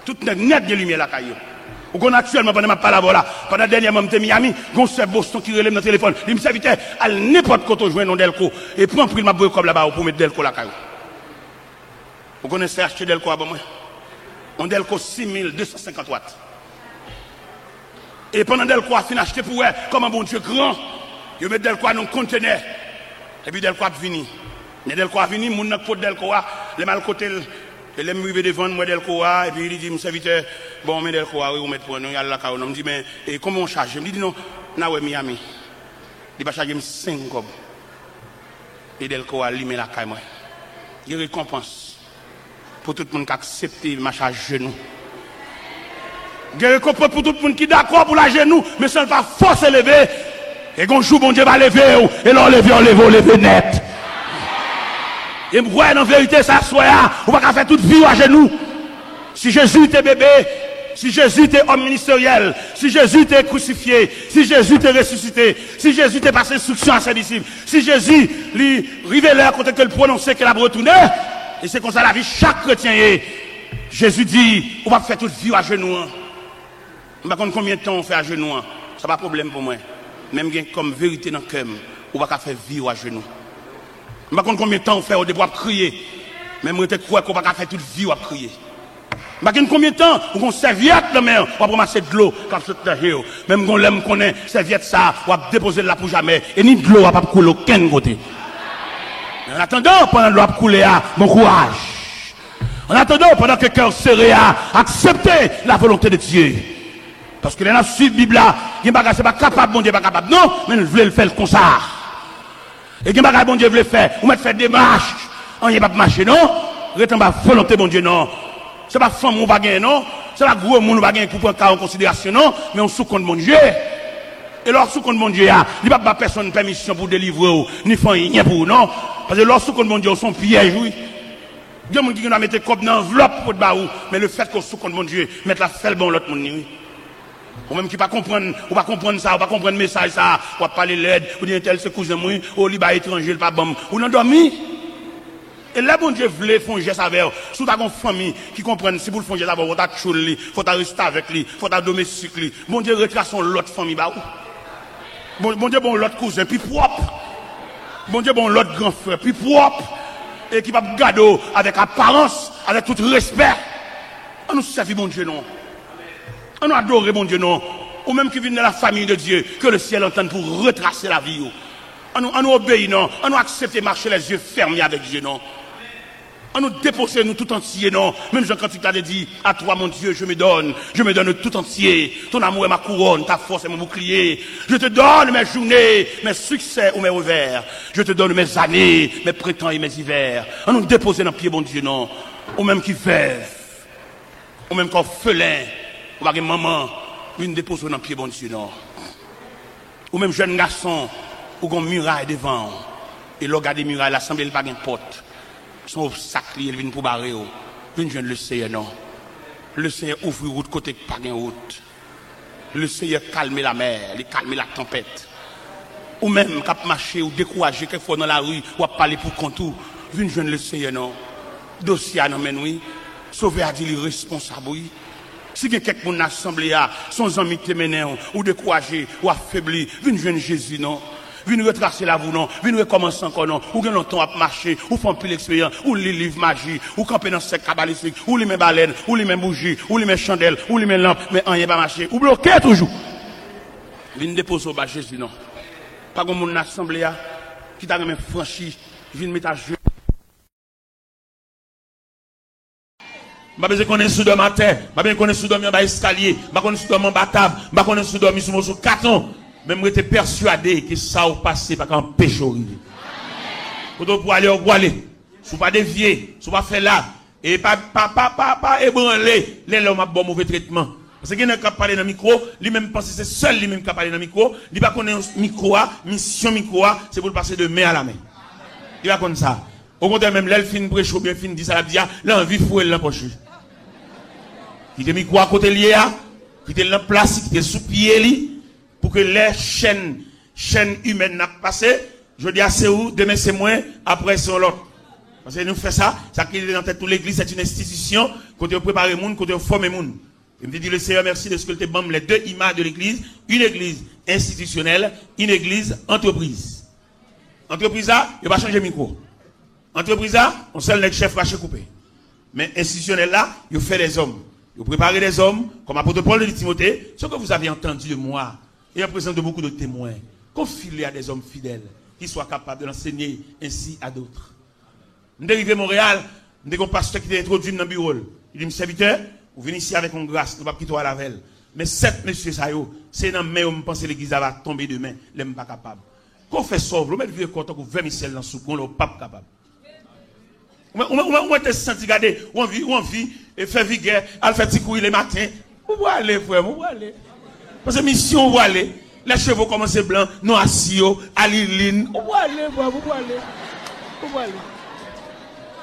Tout net de lumière la caillou. Ou qu'on actuellement, pendant ma parole là, pendant dernièrement, je suis Miami, on se Boston qui relève dans le téléphone, il me servit à n'importe quoi, je joue dans Delco, et prends pris ma boue comme là-bas pour mettre Delco la caillou. Vous connaissez acheter Delco avant moi? On Delco 6250 watts. Et pendant Delco a fini acheter pour eux, comme un bon Dieu grand, ils mettent Delco dans un conteneur. Et puis Delco a fini. Mais Delco a fini, mon n'a pas Delco, les mal côté. Et les m'arriver devant moi Delco et puis il dit mon serviteur bon mais Delco oui on met pour nous y a la caillou on me dit mais et comment on charge? Je me dit non na ouais Miami. Il va charger 5 cob. Et Delco a limé la caillou moi. Il récompense pour tout le monde qui accepte ma charge genou. Il récompense pour tout le monde qui est d'accord pour la genou mais ça ne va forcer lever et qu'on joue bon Dieu va lever et l'on lever net. Et moi, en vérité, ça soit, on va faire toute vie à genoux. Si Jésus était bébé, si Jésus était homme ministériel, si Jésus était crucifié, si Jésus était ressuscité, si Jésus était passé instruction à ses disciples, si Jésus lui révélait à côté que le prononçait qu'elle a retourné, et c'est comme ça la vie, chaque chrétien est. Jésus dit, on va faire toute vie à genoux. Je ne sais pas combien de temps on fait à genoux. Ça n'a pas de problème pour moi. Même comme vérité dans le cœur, on va faire vie à genoux. Je ne sais pas combien de temps on fait au début à crier. Même je crois qu'on va faire toute vie à crier. Je ne sais pas combien de temps on serviette dans la main, on va ramasser de l'eau quand c'est dans le même on l'aime connaît, serviette ça, on va déposer là pour jamais. Et ni de l'eau va pas couler aucun côté. En attendant, pendant que l'eau va couler, bon courage. En attendant, pendant que le cœur serré a accepté la volonté de Dieu. Parce que dans la suite de la Bible, il n'y a pas capable, bon Dieu pas capable. Non, mais nous voulons le faire comme ça. Et que bagage bon Dieu veut faire, ou mettre faire des marches, on n'y a pas marcher non, retenez pas volonté bon Dieu non. C'est pas femme ou pas gagner non, c'est pas gros monde ou pas gagner pour prendre cas en considération non, mais on sous compte bon Dieu. Et lorsque sous compte bon Dieu il n'y a pas personne permission pour délivrer ou ni faire rien pour non, parce que lorsque sous compte bon Dieu son piège oui. Dieu monde qui doit mettre comme dans enveloppe pour baou, mais le fait qu'on sous compte bon Dieu mettre la felle bon l'autre monde oui. Ou même qui pas comprendre, ou pas comprendre ça, ou pas comprendre le message ça, ou pas parler l'aide, ou dire tel c'est cousin moi, ou liba étranger, le pas bon, ou non dormi. Et là, bon Dieu voulait faire un geste avec eux. Si tu as une famille qui comprend, si vous le faites un geste avec eux, il faut que faut rester avec lui, il faut que domestique lui. Bon Dieu retrace l'autre famille, bah bon Dieu bon l'autre cousin, puis propre. Bon Dieu bon l'autre grand frère, puis propre. Et qui va garder avec apparence, avec tout respect. On nous servir bon Dieu non. On nous adore bon Dieu non. Ou même qui viennent de la famille de Dieu, que le ciel entende pour retracer la vie. On nous obéit non. On nous accepte marcher les yeux fermés avec Dieu non. On nous dépose nous tout entier non. Même Jean quand il t'a dit, à toi mon Dieu je me donne tout entier. Ton amour est ma couronne, ta force est mon bouclier. Je te donne mes journées, mes succès ou mes revers. Je te donne mes années, mes printemps et mes hivers. On nous dépose dans le pied bon Dieu non. Ou même qui veuve, ou même qui orphelin, ou même maman, une dépose dans le pied bon Dieu non. Ou même jeune garçon, ou une muraille devant. Et le regarde des murailles, l'assemblée, il n'a pas de porte. Son obstacle, il vient pour barrer. Une jeune le sait, non. Le Seigneur ouvre route côté pas de route. Le Seigneur calme la mer, il calme la tempête. Ou même cap marcher ou décourager quelquefois dans la rue ou à parler pour contour. Vine jeune le Seigneur non. Dossier non men oui. Sauver a dit responsable oui. Si quelqu'un dans l'assemblée a son ami te mené ou décourager ou affaibli, vine jeune Jésus non. Vine retracer la vous non, vine recommencer encore non, ou gen longtemps à marcher, ou font plus l'expérience, ou li livre magie, ou camper dans ce cabalistique, ou li met baleine, ou li met bougie, ou li met chandelle, ou li met lampe, mais rien pas marcher, ou bloqué toujours. Vine déposer au bas Jésus non. Pas comme mon assemblée qui t'a même franchi, vine mettre à jeu. Je ne connais pas sous ma terre, je ne connais pas sous escalier, je ne connais pas sous batave, je ne connais pas sous mon carton. Même j'étais persuadé que ça va passer par un péché horrible. Pour aller, on va aller. Si vous ne pas dévier, si vous ne pas faire là, et pas ébranler, les hommes ont bon mauvais traitement. Parce que quelqu'un qui parle dans le micro, lui-même pense que c'est seul lui-même qui parle dans le micro, il ne va pas connaître le micro, mission micro, c'est pour le passer de main à la main. Il va connaître ça. Au contraire, même là, il finit prêcher ou bien il finit dit ça, la dia, l'envie fouet l'empoche. Il est micro à côté lié, il est dans la place, il est sous pied, pour que les chaînes humaines n'a passé, je dis à c'est où, demain c'est moi, après c'est l'autre. Parce que nous faisons ça, ça qui est dans tête toute l'église, c'est une institution, quand on prépare le monde, quand on forme le monde. Il me dit le Seigneur, merci de ce que tu as les deux images de l'église, une église institutionnelle, une église entreprise. Entreprise là, il va changer micro. Entreprise là, on seul le chef va se couper. Mais institutionnel là, il fait des hommes. Il prépare des hommes, comme apôtre Paul de Timothée, ce que vous avez entendu de moi, et en présence de beaucoup de témoins, confiez-les à des hommes fidèles, qui soient capables de l'enseigner ainsi à d'autres. Nous arrivons à Montréal, nous avons un pasteur qui est introduit dans le bureau. Il dit, mes serviteurs, vous venez ici avec une grâce, nous ne pouvons pas quitter à la veille. Mais sept messieurs, c'est dans mes mains, je pense que l'église va tomber demain, je ne suis pas capable. Qu'on fait sauve, vous mettez vieux content que vous vermicelle dans le soupe, on n'est pas capable. On est senti garder, on vit, et fait vigueur, elle fait petit couille le matin. Où vous allez, frère, où vous allez? Parce que mission, où vous allez? Les chevaux commencent blancs, non assis, à l'île. Où vous allez, frère, où vous allez? Où vous allez?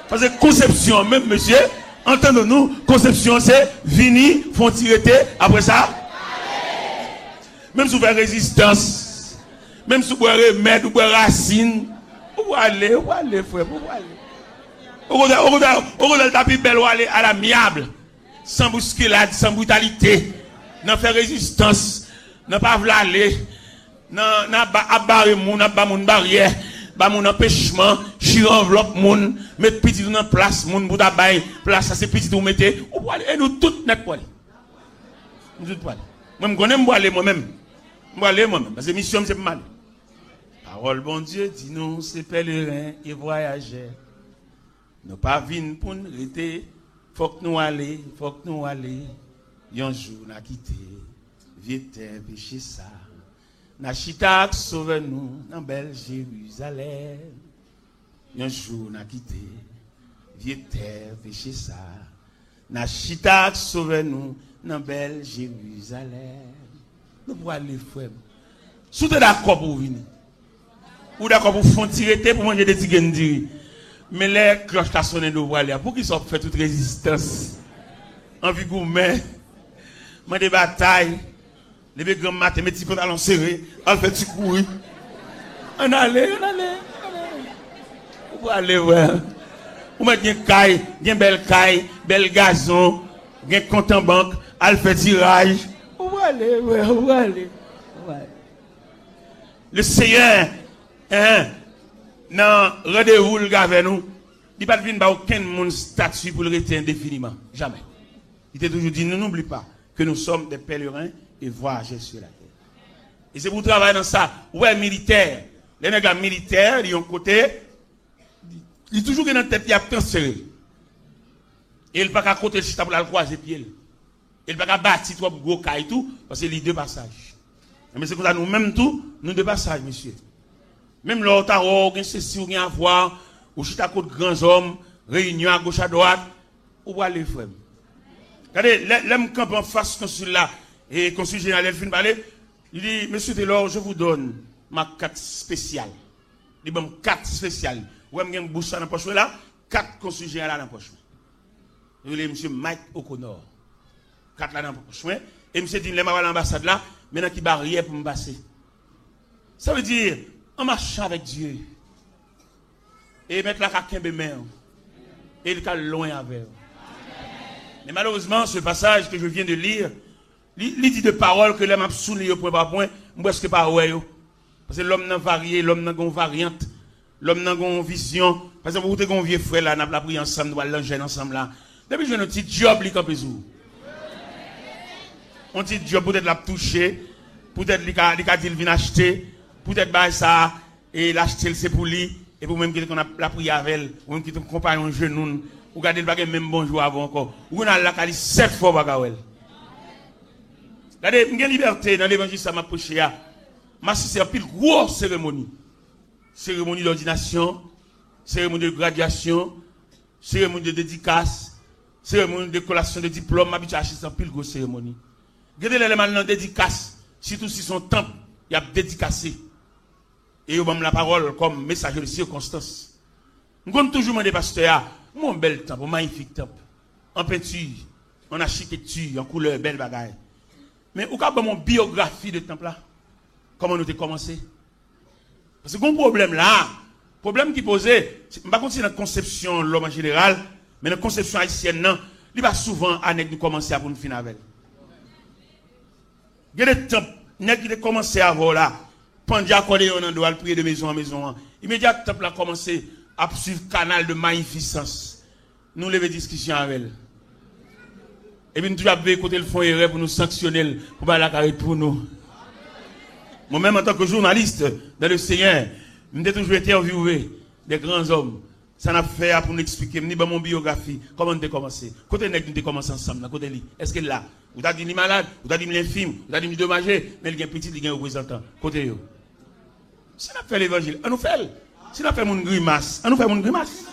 Parce que conception, même monsieur, entendons-nous, conception c'est venir, font tirer, après ça. Même si vous avez résistance, même si vous avez remède, vous avez racine, où vous allez, frère, où vous allez? Au contraire, tapis belle aller à l'amiable, sans bousculade, sans brutalité, n'a fait résistance, n'a pas aller, n'a pas barrer moun, n'a pas moun barrière, pas moun empêchement, chire enveloppe moun, mettre petit dans place, moun pour tabaye, place ça c'est petit vous mettez, ou aller et nous toutes net pour aller. Nous toutes pour aller. Moi me connais moi aller moi-même. Moi aller moi-même parce que mission c'est pas mal. Parole bon Dieu dit nous c'est pèlerins et voyageurs. Nous pas venir pour nous rester, faut que nous aller, un jour n'a quitté, vieux terre péché ça. Na chita sauve nous dans belle Jérusalem. Un jour n'a quitté, vieux terre péché ça. Na chita sauve nous dans belle Jérusalem. Nous pour aller frère. Si vous êtes d'accord pour venir, ou d'accord pour faire tirer pour manger des tigres. Mais les cloches t'a sonné de voir là. Pour qu'ils soient fait toute résistance. Envie gourmet. Mais des batailles. Les grands matin, mes petits pantalons serrés. On fait petit courir. On allait. Où aller, ouais. Où mettre une caille, une belle caille, bel gazon, un compte en banque, on fait tirage. Où aller, ouais, où aller. Le Seigneur, non, rendez-vous le gars avec nous. Il ne va pas venir aucun monde statut pour le rester indéfiniment. Jamais. Il t'a toujours dit, n'oublie pas que nous sommes des pèlerins et voyageurs sur la terre. Et c'est pour travailler dans ça. Ouais, militaire. Les nègres militaires, ils ont côté. Il est toujours dans la tête, il y a transféré. Et il ne peut pas côté le chita pour la croiser pied. Il ne peut pas bâtir trois gros cas et tout, parce que c'est les deux passages. Mais c'est comme ça, nous-mêmes tout, nous deux passages, monsieur. Même l'autre, on a ceci, on a à voir, ou chita côté grands hommes, réunion à gauche à droite, où va les frères? Regardez, l'homme camp en face consul là, et consul général Elfine parler, il dit, monsieur Taylor, je vous donne ma carte spéciale. Il dit, bon, carte spéciale. Ou même une bouche dans la poche là, 4 consul général dans la poche. Il dit, monsieur Mike O'Connor. 4 là dans le soin. Et monsieur dit, les m'a à l'ambassade là, maintenant qui barrière pour me passer. Ça veut dire, en marchant avec Dieu, et mettre la caquin main, et il est loin avec. Mais malheureusement, ce passage que je viens de lire, il dit de paroles que l'homme a souligné point par point, moi est-ce que pas ouais. Parce que l'homme n'a varié, l'homme n'a pas variante, l'homme n'a pas vision. Parce que vous avez un vieux frère là, n'a pas pris ensemble, nous allons l'enchaîner ensemble là. Depuis que j'ai un petit job, il est jour. Un petit job peut-être l'a touché, peut-être il a dit qu'il vient acheter, peut-être bah ça, et l'acheter c'est pour lui, et pour même qu'on a la prière avec elle, ou même qui te compagnon genou, ou garder le bagage même bonjour avant encore, ou on a la qualité 7 fois bagage. Regardez, il y a liberté dans l'évangile, ça m'a prêché à. Ma c'est une pile grosse cérémonie. Cérémonie d'ordination, cérémonie de graduation, cérémonie de dédicace, cérémonie de collation de diplôme, ma habitude à assister à pile grosse cérémonie. Regardez les éléments de dédicace, surtout si son temple, il y a dédicacé. Et il y a la parole comme messager de circonstance. Nous avons toujours demandé pasteur, mon bel temple, un magnifique temple. En peinture, en architecture, en couleur, belle bagaille. Mais où est mon biographie de temple là? Comment nous avons commencé? Parce que le problème là, problème qui posait, je ne sais pas si c'est dans la conception de l'homme en général, mais dans la conception haïtienne, non, il va souvent à nous commencer à pour nous finir avec. Il y a des temples, qui ont commencé à voir là, pendant qu'on doit prier de maison en maison. Immédiatement, le temple a commencé à suivre le canal de magnificence. Nous lever discussion avec elle. Et puis nous devons écouter le fond erreur pour nous sanctionner, pour faire la carrière pour nous. Moi-même, en tant que journaliste dans le Seigneur, je toujours interviewé des grands hommes. Ça n'a fait pour nous expliquer, mon biographie, comment on a commencé. Côté nous avons commencé ensemble, côté lui. Est-ce qu'il est là? Vous avez dit qu'il est malade, vous avez dit qu'il est infime, vous avez dit qu'il est dommagé, mais il est petit, il est représentant. Côté eux. Si on a fait l'évangile, on nous fait. Si on a fait mon grimace, on nous fait mon grimace.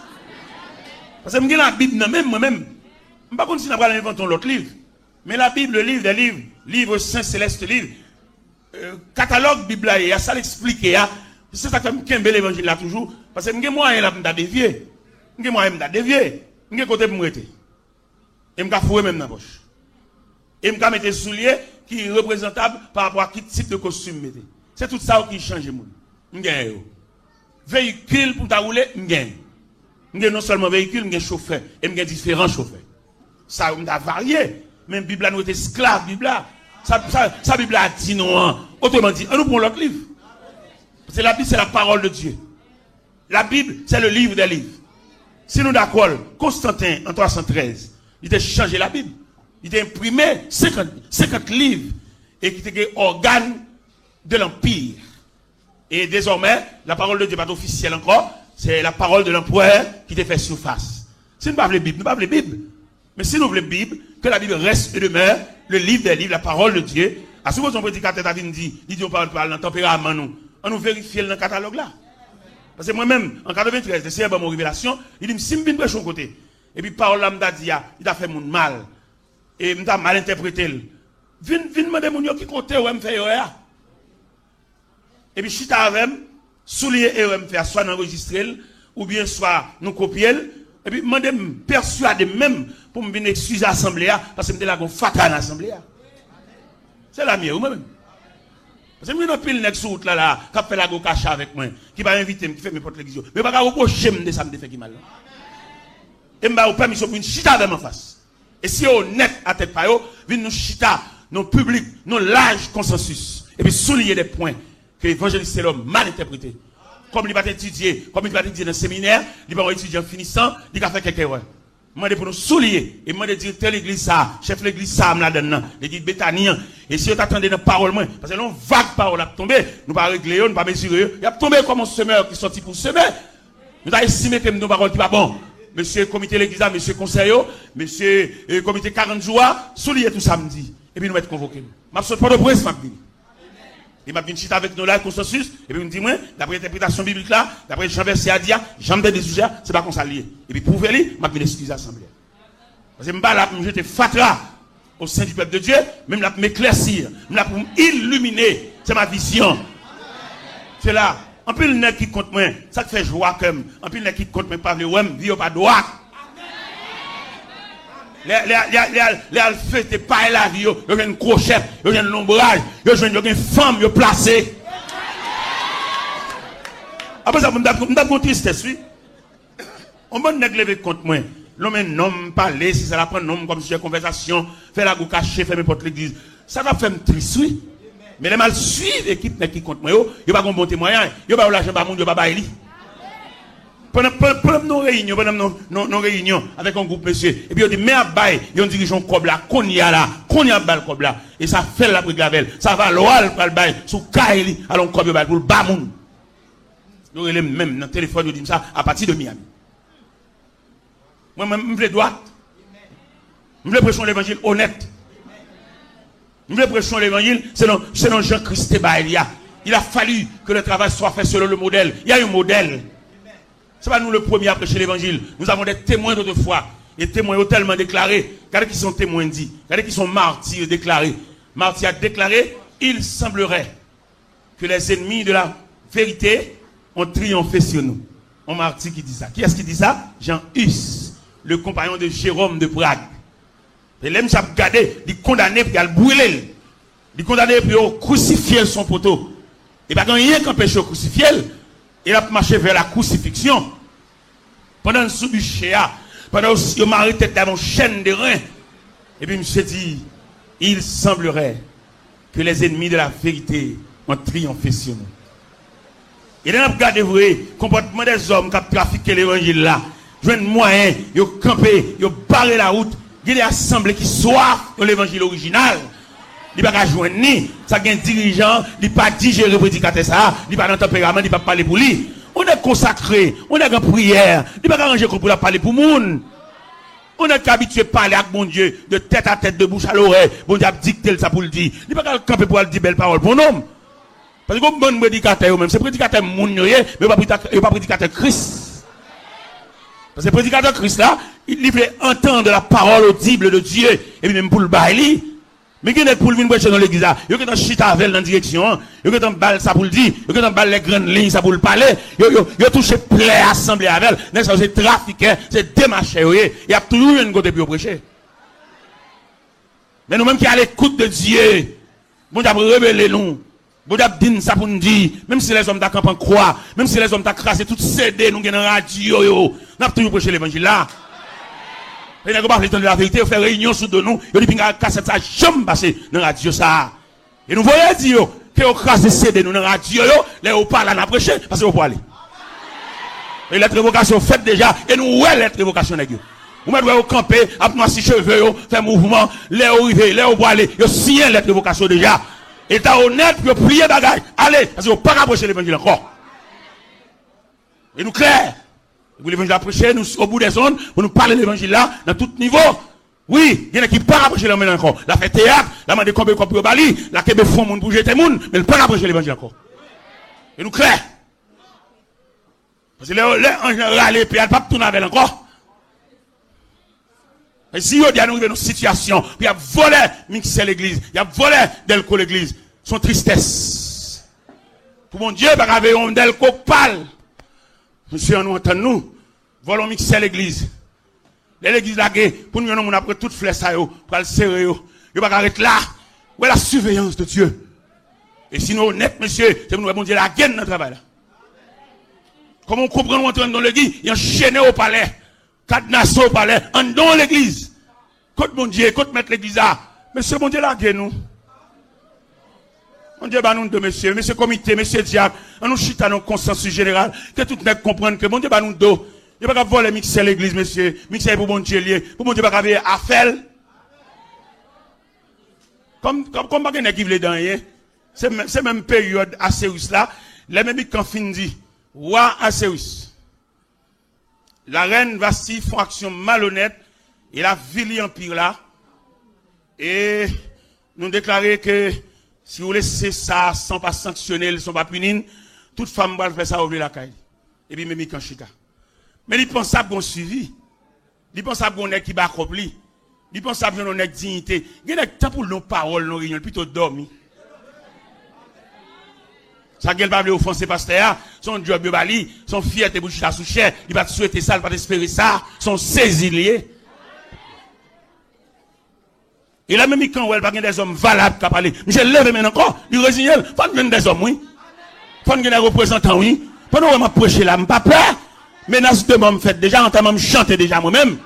Parce que je la Bible, moi-même, je ne sais pas si on a inventé l'autre livre. Mais la Bible, le livre des livres, livre saint céleste livre, catalogue Bible, il y a ça l'expliquer. C'est ça que je me l'évangile là toujours. Parce que je suis moyen là pour dévier. Je suis moyen pour dévier. Je suis côté pour me rester. Et je suis foué même dans la poche. Et je mettre des souliers qui sont représentables par rapport à quel type de costume mettez. C'est tout ça qui change le monde. Je gagne. Véhicule pour ta rouler, je gagne. Je gagne non seulement véhicule, je gagne chauffeur. Et je gagne différents chauffeurs. Ça a varié. Même Bible nous est esclave, Bible. Ça Bible a dit non. Autrement dit, on nous prend l'autre livre. Parce que la Bible, c'est la parole de Dieu. La Bible, c'est le livre des livres. Si nous d'accord, Constantin, en 313, il a changé la Bible. Il a imprimé 50 livres et qui étaient organes de l'Empire. Et désormais, la parole de Dieu n'est pas officielle encore. C'est la parole de l'empereur qui te fait surface. Si nous ne parlons pas de Bible, nous ne parlons pas de Bible. Mais si nous voulons la Bible, que la Bible reste et demeure le livre des livres, la parole de Dieu. À ce moment où son prédicateur a dit, on parle dans le tempérament, nous. On nous vérifie dans le catalogue là. Parce que moi-même, en 93, c'est mon révélation, il dit, si je viens de côté, et puis parole là, il a fait mon mal. Et il a mal interprété. Viens demander mon qui compte, ou me fait et puis chita avec, soulier et me faire soit enregistrer, ou bien soit nous copier. Et puis, je me persuader même pour me venir excuser l'Assemblée, parce que je me dis là qu'on fatal l'Assemblée. C'est la mienne, ou même. Parce que je me dis pile sur route là, qui fait la go cacha avec moi, qui va m'inviter, qui fait mes portes l'église. Mais pas reprocher de ça me fait qui mal. Et je vais permission pour une chita avec ma face. Et si on est honnête à tête par eux, venez nous chita, nos publics, nos larges consensus. Et puis souligner des points que l'évangéliste c'est l'homme mal interprété. Comme il va étudier, comme il va étudier dans le séminaire, il va étudier en finissant, il va faire quelques erreurs. Moi, pour nous souligner, et moi, de dire telle église ça, chef l'église ça, là-dedans, il dit Béthanien. Et si on t'attendait dans la parole, parce que l'on vague parole a tombé, nous pas régler, nous pas mesurer, il a tombé comme un semeur qui sorti pour semer. Nous avons estimé que nos paroles qui pas bon. Monsieur comité l'église, monsieur conseil, monsieur comité 40 jours, souligner tout samedi. Et puis nous être convoqués. Je saute pas de presse, m'a dit. Il m'a dit chita avec nous là, consensus, et puis il me dit, moi, d'après l'interprétation biblique là, d'après Jean verset à dire, Jean des sujets, c'est pas qu'on s'allie. Et puis pour lui, m'a dit l'excuse à l'Assemblée. Parce que je là, je j'étais fatra au sein du peuple de Dieu, même là pour m'éclaircir, même là pour m'illuminer, c'est ma vision. C'est là, en plus le nez qui compte moi, ça fait joie comme, en plus le nez qui compte moi, pas le ouais, vie pas droit. Les fêtes pas la vie, il y a une crochette, il y a un ombrage, il y a une femme, il y a placé. Après ça, on a une tristesse, oui. On va nous lever contre moi. L'homme est homme, parler, si ça va prendre homme comme sujet de conversation, faire la go cacher, faire n'importe l'église. Ça va faire me triste, oui. Mais les mal suivent l'équipe qui contre moi, il va avoir un bon témoignage, il va avoir l'argent par monde, il va pas bailler. Pendant nos réunions avec un groupe monsieur, et puis on dit, mais à bail, ils ont dirigé un cob là, qu'on y a bas le cob là, et ça fait la brique la velle, ça va l'oral pour le bail, sous Kaili, alors on cob le bail pour le bas monde. Nous, même dans le téléphone, nous disons ça à partir de Miami. Moi, je veux droite. Je veux prêcher l'évangile honnête. Je veux prêcher l'évangile, selon Jean-Christ Baïlia. Il a fallu que le travail soit fait selon le modèle. Il y a un modèle. Ce n'est pas nous le premier à prêcher l'évangile. Nous avons des témoins d'autrefois. Et témoins ont tellement déclaré. Regardez qui sont témoins dits. Regardez qui sont martyrs déclarés. Martyr a déclaré, il semblerait que les ennemis de la vérité ont triomphé sur nous. Un martyr qui dit ça. Qui est-ce qui dit ça? Jean Hus, le compagnon de Jérôme de Prague. Et l'homme s'est gardé, il condamné pour le brûler. Il condamné pour crucifier son poteau. Et pas quand il y a qu'un péché crucifié, il a marché vers la crucifixion. Pendant le sous-bûcher, pendant qu'il m'a arrêté dans mon chaîne de reins. Et puis il me dit, il semblerait que les ennemis de la vérité ont triomphé sur nous. Et là, regardez vous, le comportement des hommes qui ont trafiqué l'évangile là. Jouent un moyen, ils ont campé, ils ont barré la route. Il y a des assemblées qui soient de l'évangile original. Il n'y a pas de joindre ni. Ça a un dirigeant, il n'y a pas digérer le prédicateur ça, il n'y a pas de tempérament, il n'y a pas de parler pour lui. On est consacré, on est en prière, il n'y a pas d'arranger pour parler pour le monde. On est habitué à parler avec mon Dieu, de tête à tête, de bouche à l'oreille. Bon Dieu a dicté ça pour le dire. Il n'y a pas de camper pour le dire belle parole pour nous. Parce que bon prédicateur, même, c'est prédicateur moun, mais il n'y a pas prédicateur Christ. Parce que le prédicateur Christ là, il voulait entendre la parole audible de Dieu, et puis même pour le bailler. Mais qui est pour venir prêcher dans l'église là? Il y a qui chita avec dans la direction, il y a qui balle ça pour le dire, il y a qui balle les grandes lignes ça pour le parler, il y a touché plein assemblée avec, c'est trafiqué, c'est démarché, il y a toujours une côté pour prêcher. Mais nous-mêmes qui à l'écoute de Dieu, bon Dieu révélé nous. Bon Dieu dit ça pour nous dire, même si les hommes d'accord en croix, même si les hommes d'accord crasé tout CD nous dans la radio, nous avons toujours prêché l'évangile là. Et nous avons de la vérité, on fait réunion sous de nous, on dit que cassette ça jamais passé dans la radio ça. Et nous voyons dire que on crase CD nous dans la radio, là on parle à prêcher parce qu'on peut aller. Et la révocation faite déjà, et nous ouais la révocation nèg. Vous mettez au camper, ap noisi cheveux, faire mouvement, là on arrive, là on peut aller, yo signé la révocation déjà. Et t'as honnête pour prier bagaille. Allez, parce qu'on ne peut pas approcher l'évangile encore. Et nous clair. Vous l'évangile à prêcher, nous, au bout des zones, pour nous parler de l'évangile là, dans tout niveau. Oui, il y en a qui ne peuvent pas approcher l'évangile encore. La fait théâtre, la main de combien de au Bali, la kebe fond moun pour jeter moun, mais ne peut pas approcher l'évangile encore. Et nous clair. Parce que les en général, les pays, ne peuvent pas tourner avec encore. Et si on dit à nous dans une situation, puis il a volé mixer l'église, il a volé Delco l'église, son tristesse. Pour mon Dieu, il va y avoir un Delco pâle. Monsieur, on nous entend nous, volons mixer l'église. L'église là, pour nous, on après toute flèche, pour le serrer, il va arrêter là. Où est la surveillance de Dieu? Et sinon, honnête, monsieur, c'est pour nous, bon Dieu, la gaine dans le travail là. Comment on comprend, on entre dans l'église, il est enchaîné au palais. Cadenassé au palais, en dans l'église. Côte mon Dieu, côte mettre l'église là. Monsieur, mon Dieu, là, nous. Mon Dieu, bah, nous, monsieur comité, monsieur diable, on nous chita dans le consensus général, que tout le monde comprenne que mon Dieu, bah, nous, do. Il n'y a pas qu'à voler mixer l'église, monsieur. Mixer pour mon Dieu, lié. Pour mon Dieu, bah, qu'à faire affaire. Comme, pas qu'il y a dans rien. C'est même période à Céus là. Les mêmes quand fin dit, roi à Céus. La reine Vasti font action malhonnête et la ville empire là. Et nous déclarer que si vous laissez ça sans pas sanctionner, sans pas punir, toute femme va faire ça ouvrir la caille. Et puis même quand chita. Mais il pense à bon suivi. Il pense à bon nèg qui va accompli. Il pense à bon nèg dignité. Il y a temps pour nos paroles, nos réunions, plutôt dormir. Ça qu'elle va offenser pasteur, son job de bali, son fierté bouche à sous chair, il va souhaiter ça, il va espérer ça, son saisilier. Et là, même quand elle pas des hommes valables qui parlent. Monsieur lève maintenant encore, il résigne, faut que des hommes, oui. Faut que des représentants, oui. Pendant que je m'approche là, je pas peur. Menace de moi, me fait déjà, en temps, je chante déjà moi-même.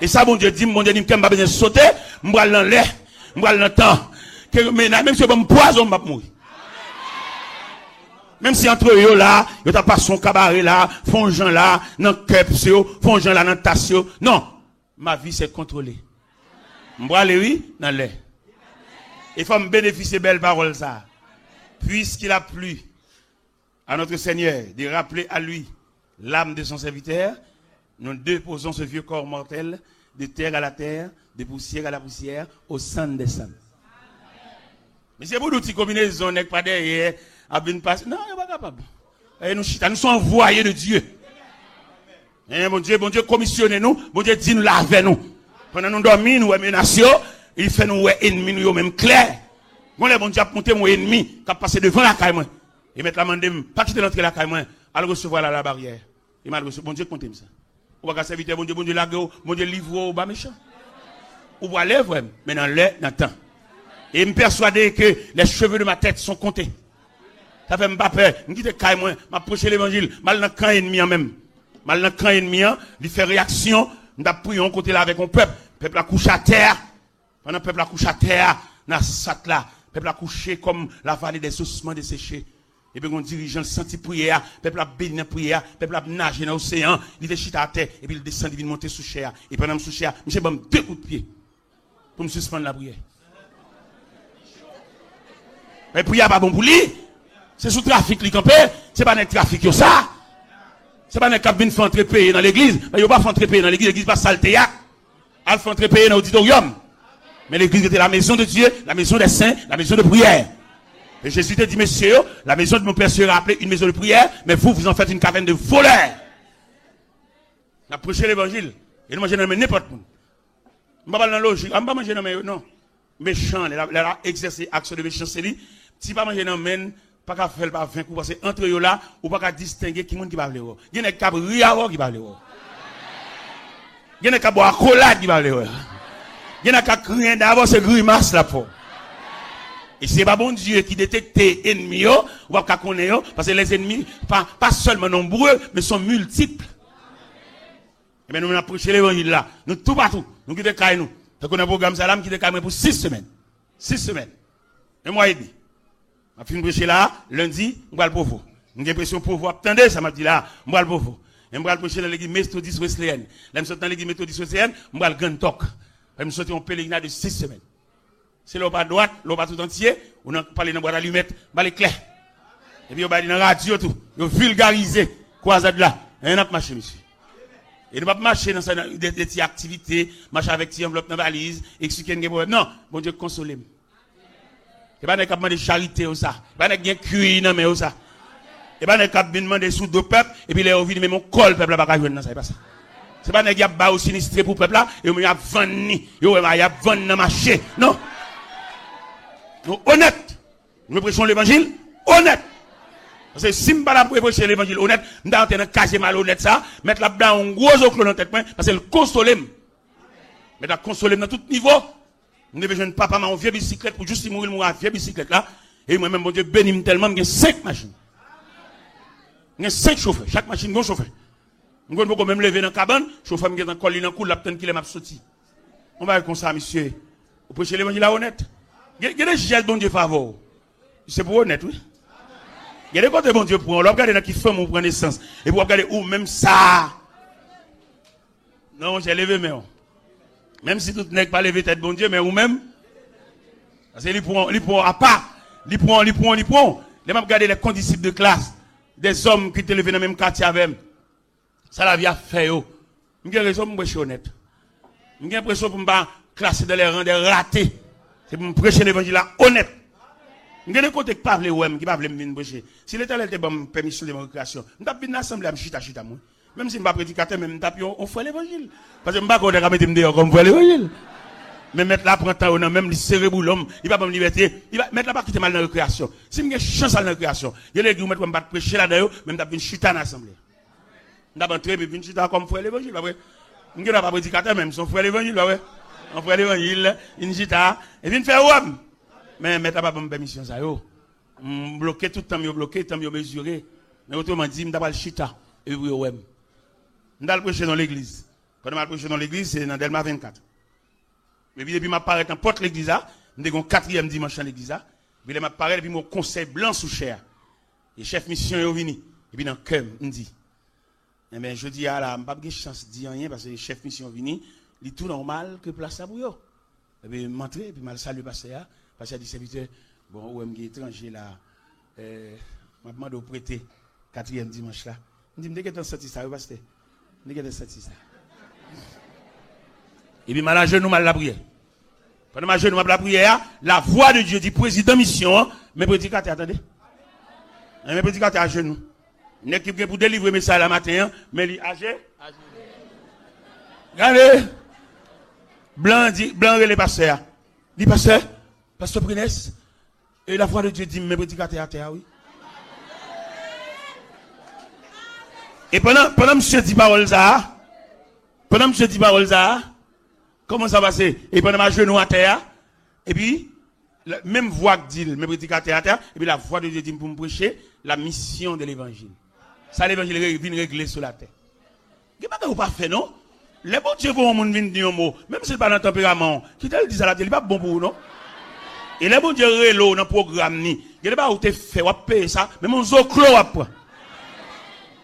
Et ça, mon Dieu dit, que je n'ai pas besoin de sauter, je vais dans l'air, je vais dans le temps. Même si je me poison, je vais mourir. Même si entre eux là, ils n'ont pas son cabaret là, font gens là, dans le kepsio, font gens là, dans le tassio. Non. Ma vie, c'est contrôlée. Je vais aller, oui, dans l'air. Il faut me bénéficier de belles paroles, ça. Puisqu'il a plu à notre Seigneur de rappeler à lui l'âme de son serviteur, nous déposons ce vieux corps mortel de terre à la terre, de poussière à la poussière, au sein des saints. Mais c'est pour nous qui combinaisons, n'est pas derrière, à bien passer. Non, il n'est pas capable. Et nous sommes envoyés de Dieu. Et mon Dieu, commissionnez-nous, mon Dieu, dit nous lavez nous. Pendant nous dormons, nous menaçons, il fait nous ennemis, nous même clair. Mon Dieu a monté mon ennemi, qui a passé devant la caille, et mettre la main de pas quitter l'entrée de la caille, à recevoir la barrière. Il m'a reçu, bon Dieu, comptez ça. Ou pas serviteur, bon Dieu, lague, bon Dieu, livre au bas méchant. Ou va aller, vraiment, mais dans l'air, dans le temps. Et me persuader que les cheveux de ma tête sont comptés. Ça fait pas peur. Je dis que moi, m'approcher l'évangile, mal dans le camp ennemi en même. Mal dans le camp ennemi, il fait réaction, d'appui on côté là avec mon peuple. Peuple a couché à terre. Pendant le peuple a couché à terre, dans ce là, peuple a couché comme la vallée des ossements desséchés. Et puis, on dirigeant senti prière, peuple a béni dans prière, peuple a nagé dans l'océan, il est chita à terre, et puis il descend, il vient monter sous chair. Et pendant sous chair, je vais me 2 coups de pied pour me suspendre la prière. Mais prière pas bon pour lui. C'est sous trafic qui campé, c'est pas un trafic yo ça. C'est pas un cap vinn faire entrer payer dans l'église, il y a pas faire entrer payer dans l'église pas saleté ya. Elle fait entrer payer dans l'auditorium. Mais l'église était la maison de Dieu, la maison des saints, la maison de prière. Et Jésus te dit, messieurs, la maison de mon père sera appelée une maison de prière, mais vous en faites une caverne de voleurs. On a prêché l'évangile. Et nous mangez dans n'importe où. On ne va pas dans la logique. On ne va pas manger dans le non. Méchant, elle a exercé action de méchanceté. Si pas manger dans le pas qu'à faire pas 20 coups, parce que entre eux là, ou pas qu'à distinguer qui qui parle. Il y a des qui rire qui parle. Il y a des qui boire collade qui parle. Il y a des qui crier d'abord, c'est grimace là pour. Et c'est pas bon Dieu qui détecte ennemis, ou pas connaître, parce que les ennemis, pas seulement nombreux, mais sont multiples. Et bien nous avons prêché l'évangile là. Nous tout partout. Nous quittons caille nous. Donc on a un programme salam qui est caille pour 6 semaines. 6 semaines. Un mois et demi. On a fini de prêcher là, lundi, on va le pauvre. J'ai l'impression pour vous. Attendez, ça m'a dit là, on va le pauvre. Et on va le prêcher dans l'église méthodiste wesleyenne. Là, je suis dans l'église méthodiste wesleyenne, on va le grand talk. Je suis en pèlerinage de 6 semaines. C'est l'eau pas droite, l'eau pas tout entier, on a parlé dans boîte d'allumettes, bah les clairs. Et puis on va dire dans la radio tout, on vulgarisé croisade là. Et on a marché monsieur. Et on va marcher dans des activités, marcher avec des enveloppes dans la valise, expliquer des problèmes. Non, bon Dieu consolez. Et pas de demander charité ou ça. Pas de bien cuire non mais ou ça. Et pas de demander sous de peuple et puis les ouvi mais mon col peuple pas jouer dans ça, c'est pas ça. C'est pas nèg y a ba au sinistré pour peuple là et on y a vendre, yo y a vendre dans marché. Non. Nous honnête. Nous prêchons l'évangile honnête. Parce que si je ne pas prêcher l'évangile honnête, je vais dans caser malhonnête ça, mettre là-dedans un gros oclo dans tête parce que le consoler. Mais la consoler dans tout niveau. Nous devons jeune papa m'a une vieille bicyclette pour juste mourir une vieille bicyclette là et moi même mon Dieu béni tellement j'ai 5 machines. J'ai 5 chauffeurs, chaque machine un chauffeur. Nous pouvons même lever dans la cabane, chauffeur me dans coller dans coule la petite qui m'a sorti. On va comme ça monsieur. Vous prêchez l'évangile honnête. Il y a des gens bon Dieu favor. C'est pour honnête, oui. Il y a des côtés bon Dieu pour on regarde dans qui femme on prend naissance et vous regardez où même ça. Non, j'ai levé mais même si tout n'est pas levé tête bon Dieu mais ou même parce que il prend à part, il prend. Les m'a regarder les condisciples de classe, des hommes qui étaient levés dans le même quartier avec eux. Ça la vie a fait yo. J'ai raison pour me honnête. J'ai l'impression pour me classer dans les rangs des ratés. C'est pour me prêcher l'évangile là honnête. Je ne côté pas parler ou qui pas venir prêcher. Si l'Éternel te donne permission de récréation, je tape une assemblée à chita moi. Même si je ne suis pas prédicateur, même tape on fait l'évangile. Parce que je ne suis pas mettre me comme faire l'évangile. Mais mettre là prend temps même le cérébro l'homme, il va pas me liberté, il va mettre là pas quitter mal dans la récréation. Si j'ai chance dans la récréation, il y a des gens qui me prêcher là dedans, même tape une chita dans l'assemblée. Je vais entrer mais une chita comme faire l'évangile, pas vrai. Je ne suis pas prédicateur même, son frère l'évangile, pas vrai. On prend l'évangile, une gita, et puis on fait ouais. Mais t'as pas bonne permission ça yo. Bloqué tout le temps, bloqué, tant mieux mesuré. Mais autrement dit, m'ta pas le chita et puis ouais. M'ta le prêcher dans l'église. Quand m'a prêché dans l'église, c'est dans Delma 24. Et puis depuis m'a paraît en porte l'église là, m'dé gon 4e dimanche dans l'église là. Puis m'a paraît et puis mon conseil blanc sous chair. Et chef mission est venu. Et puis dans cœur, m'dit. Eh ben je dis à la m'pas de chance de dire rien parce que chef mission venu, il tout normal que place ça pour yo. Et puis m'entrer et puis m'a salué pasteur. Pasteur dit serviteur, bon ou m'gé étranger là m'a demandé de prêter 4e dimanche là. Il dit m'dé que t'en sorti ça pasteur. M'dé que t'en sorti ça. Et puis mal à genoux mal la prière. Pendant ma genou mal la prière, la voix de Dieu dit président mission, mes prédicateurs attendez. Mes prédicateurs à genoux. Une équipe qui pour délivrer message la matin, mais il âgé. Regardez. Blanc les pasteurs. Dit pasteur Prines, et la voix de Dieu dit mes prédicateurs à terre oui. Et pendant monsieur dit parole ça, comment ça va passer? Et pendant ma genou à terre, et puis, la même voix que dit, mes prédicateurs à terre, et puis la voix de Dieu dit pour me prêcher la mission de l'évangile. Ça, l'évangile vient régler sur la terre. Qu'est-ce que vous pas fait, non? Les bons dieux vont au monde venir dire un mot, même si c'est pas dans le tempérament, qui t'a dit ça la terre, il n'est pas bon pour vous, non? Et les bons dieux rélo dans le programme, il n'y a pas où tu fait, ou payer ça, mais mon zo clos après.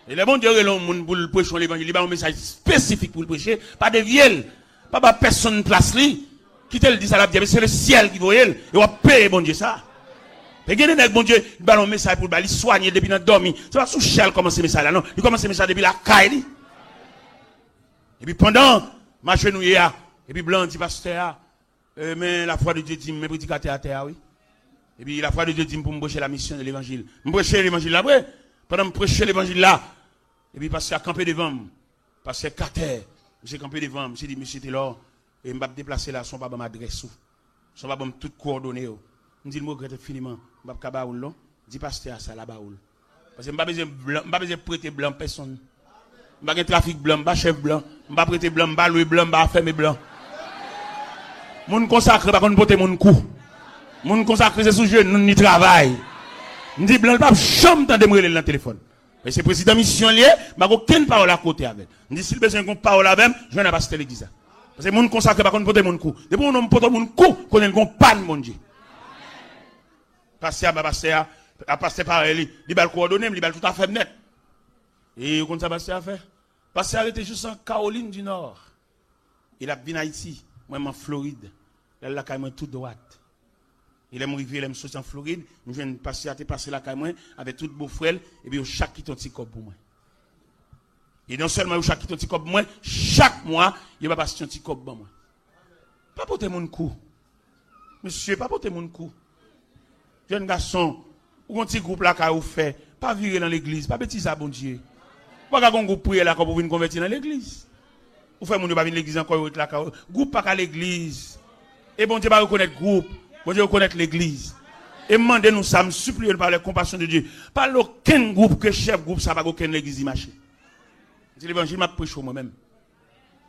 Et les bons dieux rélo pour le prêcher l'évangile, il y a un message spécifique pour le prêcher, pas de viel. Pas personne place li qui te le dit ça la Bible, c'est le ciel qui voit elle et on va payer bon Dieu ça. Et gagner nèg bon Dieu, il ballon message pour il soigner depuis dans dormi. C'est pas sous chel commencer message là non, il commence message depuis la caille. Et puis pendant ma genouille et puis blanc dit pasteur mais la foi de Dieu dit mes prédicateurs à terre oui. Et puis la foi de Dieu dit pour me prêcher la mission de l'évangile. Me prêcher l'évangile là après, pendant me prêcher l'évangile là. Et puis pasteur camper devant, pasteur Cater. J'ai campé devant, j'ai dit, monsieur Taylor, et je vais me déplacer là, son pas m'adresse, son pas toutes coordonnées. Je dis, je regrette infiniment, je ne vais pas baoul, dis pasteur ça, la baoul. Parce que je ne vais pas besoin de prêter blanc personne. Je ne vais pas trafic blanc, je ne vais pas chef blanc, je ne vais pas prêter blanc, je ne vais pas louer blanc, je ne vais pas fermer blanc. Mon consacré, par contre, porter mon coup. Mon consacré, c'est sous jeu, nous n'y travail. Je dis, blanc, pas jamais temps de me relayer dans le téléphone. Et c'est président mission lié, je n'ai aucune parole à côté avec. Je dis, si le besoin d'une parole avec, je ne vais pas citer l'église. Parce que mon consacré, par contre, porter mon coup. Depuis qu'on ne porte mon coup, qu'on ait une panne, mon Dieu. Pasteur, à passer par elle, il va le coordonner, il va tout à fait net. Et comment ça, pasteur a fait? Pasteur était juste en Caroline du Nord. Il a venu à Haïti, moi, en Floride. Il a la tout droite. Il est arrivé, il est sorti en Floride. Je viens de passer la caille avec tout beau frère. Et puis, chaque qui ton petit cop pour moi. Et non seulement chaque qui ton petit cop pour moi, chaque mois, il va passer un petit cop pour moi. Pas porter mon coup. Monsieur, pas porter mon coup. Jeune garçon, ou un petit groupe là, qu'a fait, pas virer dans l'église, pas bêtise à bon Dieu. Pas qu'un groupe prier là, pour venir convertir dans l'église. Ou fait mon Dieu, pas venir l'église encore, là, groupe pas qu'à l'église. Et bon Dieu, va reconnaître groupe. Bon Dieu reconnaître l'église. Et demandez-nous ça, me supplier par la compassion de Dieu. Pas aucun groupe que chef groupe, ça va aucun l'église marcher. C'est l'évangile m'a prêché moi-même.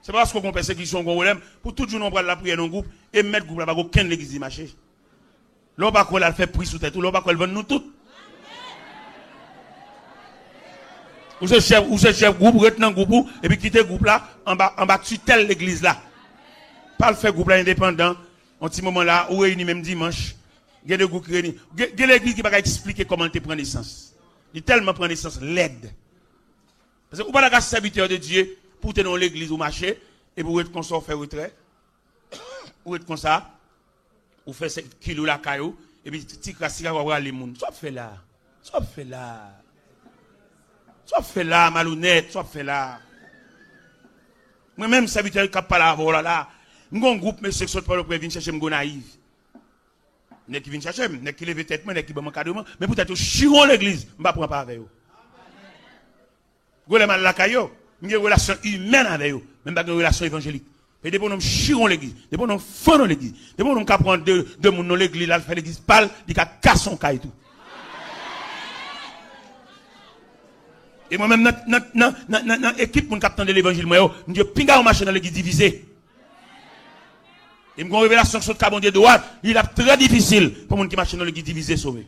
C'est parce qu'on persécution qu'on problème pour tout jour on prend la prière dans le groupe et mettre groupe là pas aucun l'église marcher. L'on pas qu'on la fait prix sous tête, l'on pas qu'on vend nous tout. Ou ce chef groupe retenant groupe et puis quitter groupe là en bas tutelle l'église là. Pas le faire groupe là indépendant. En petit moment là, où réunit même dimanche, il y a des groupes qui réunissent. Il y a l'église qui va expliquer comment tu prends naissance. Il tellement prend naissance l'aide. Parce que vous pas la serviteur de Dieu pour tenir l'église au marché et pour être comme ça, faire retrait. Ou être comme ça, ou faire 7 kilos la caillou, et puis tu crasses à voir les gens. Ça fait là. Ça fait là. Ça fait là, malhonnête. Ça fait là. Moi-même, serviteur qui n'a pas la voix là. Nous avons un groupe, mais ceux qui sont pas le viennent chercher mon naïf. N'est qui viennent chercher, n'est qui lève tête, n'est qui bon cadeau, mais peut-être chiron l'église, je ne vais pas avec eux. Vous avez mal la caillou, une relation humaine avec eux, même pas une relation évangélique. Et depuis nous chiron l'église, depuis nous faisons l'église, depuis nous prendre de mon l'église, là, faire l'église parle, il a cassé son caille tout. Et moi-même, dans l'équipe, mon capitaine de l'évangile, moi, je pinga au marché dans l'église divisée. Et une révélation sur le bon Dieu droite, il est très difficile pour les gens qui marchent dans l'église divisée sauver.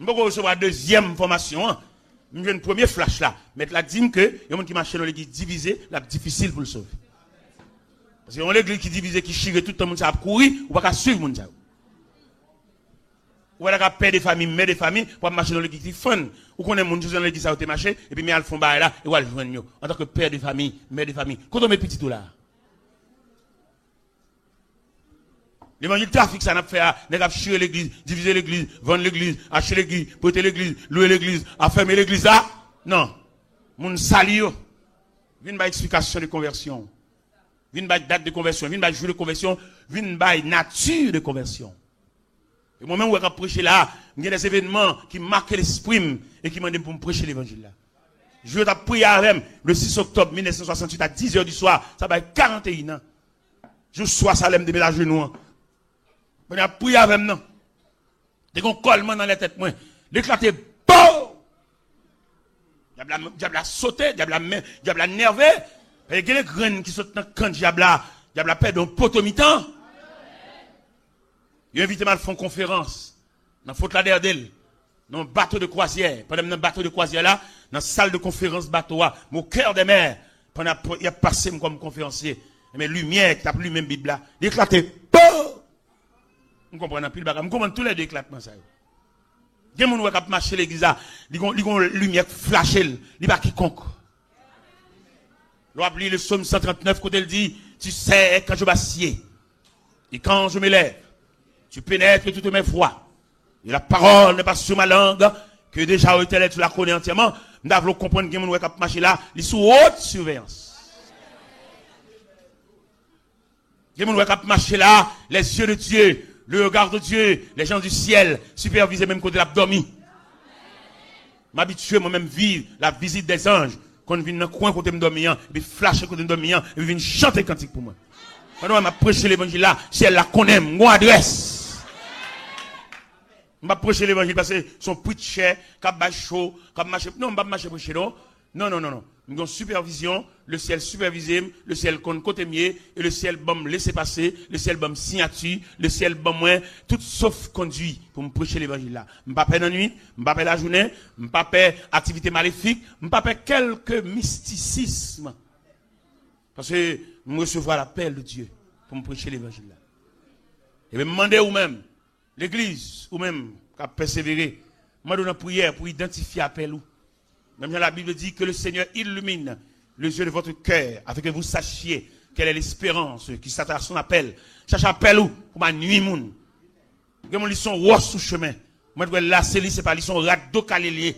Je vais recevoir la deuxième formation. Je vais une première flash là. Mais la dit que les gens qui marchent dans l'église divisée, c'est difficile pour le sauver. Parce que l'église qui divise, qui chire tout le monde, ça a couru, ou pas suivre le monde. Ou elle a père de famille, mère de famille, pour marcher dans l'église qui fun. Ou qu'on est mon dans l'église, ça a été marché, et puis mais elle font bail là, et ou elle joignent en tant que père de famille, mère de famille. Quand on met petit tout là. L'évangile trafic, ça n'a pas fait à chirer l'église, diviser l'église, vendre l'église, acheter l'église, porter l'église, louer l'église, affermer l'église là. Non. Moun sali yo. Vin ba explication de conversion. Vin ba date de conversion, vin ba jour de conversion, vin ba nature de conversion. Et moi-même, où je prêcher là, il y a des événements qui marquent l'esprit et qui m'ont dit pour me prêcher l'évangile là. Je vais prier avec le 6 octobre 1968 à 10h du soir, ça va être 41 ans. Je sois Salem de mes genoux. On a prié avec nous. Dès qu'on colle dans la tête, moi, l'éclater, boum! Diable a sauté, diable a nervé. Et il y a des graines qui sautent dans le camp de diable a perdu un poteau mi-temps. Il a invité à faire une conférence. Dans la faute la derrière dans un bateau de croisière. Pendant un bateau de croisière là, dans la salle de conférence bateau, au cœur des mers, il a passé comme conférencier. Mais lumière, qui a plus même Bible là, il a éclaté, boum! On comprend un pile bagage. On comprend tous les éclatements ça. Gen moun wè k'ap marcher l'église là, li gon lumière flashel, li pas quiconque. L'on appelle le psaume 139 quand elle dit, tu sais quand je m'assieds et quand je me lève, tu pénètres toutes mes voies. Et la parole n'est pas sur ma langue, que déjà Éternel tu la connais entièrement. Nous comprendre gen moun wè k'ap marcher là, li sous haute surveillance. Gen moun wè k'ap marcher là, les yeux de Dieu, le regard de Dieu, les gens du ciel, supervisés même côté l'abdomen. M'habituer moi-même vivre la visite des anges, quand je viens dans le coin côté m'dormir, et puis flasher côté m'dormir, et puis viens chanter cantique pour moi. Pendant que je prêche l'évangile là, si elle la connaît, mon adresse. Je vais prêcher l'évangile parce que son preacher, cap chaud, cap marcher, non, je vais marcher prêcher non. Non. Nous avons supervision, le ciel supervisé, le ciel côté mieux, et le ciel bon laisser passer, le ciel bon signature, le ciel bon moins, tout sauf conduit pour me prêcher l'évangile là. Je ne pas la nuit, je ne pas la journée, je ne pas activité maléfique, je ne pas quelques mysticisme. Parce que je recevoir l'appel de Dieu pour me prêcher l'évangile là. Et me demander ou même, l'église, ou même, qui a persévéré, je donne une prière pour identifier l'appel ou. Même la Bible dit que le Seigneur illumine les yeux de votre cœur afin que vous sachiez quelle est l'espérance qui s'attend à son appel. Cherche appel où? Pour ma nuit moun. Que mon lisson roi sous chemin. Moi je là c'est pas lisson rado calelier.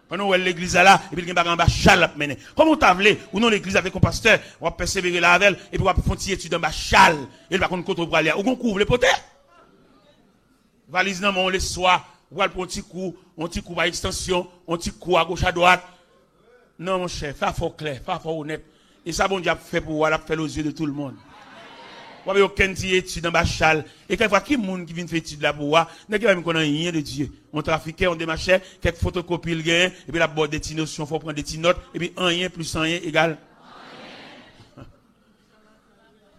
Pendant où l'église là et puis il y a un bachal à mener. Comment t'as voulu ou non l'église avec un pasteur, on va persévérer là avec et puis on va faire une étude dans bachal et va contre contre pour aller. Ou qu'on couvre les potes. Valise dans mon le soir. Ou pour un petit coup à extension, un petit coup à gauche à droite. Non, mon cher, fais fort clair, fais fort honnête. Et ça, bon Dieu a fait pour voir, fait aux yeux de tout le monde. Vous avez aucun étude dans Bachal. Et quelquefois, qui est le monde qui vient faire étude là pour voir, n'est-ce qu'il va rien de Dieu. On trafiquait, on démarchait, quelques photocopies, le gain, et puis la boîte des petits notions, il faut prendre des petites notes, et puis rien plus rien égale.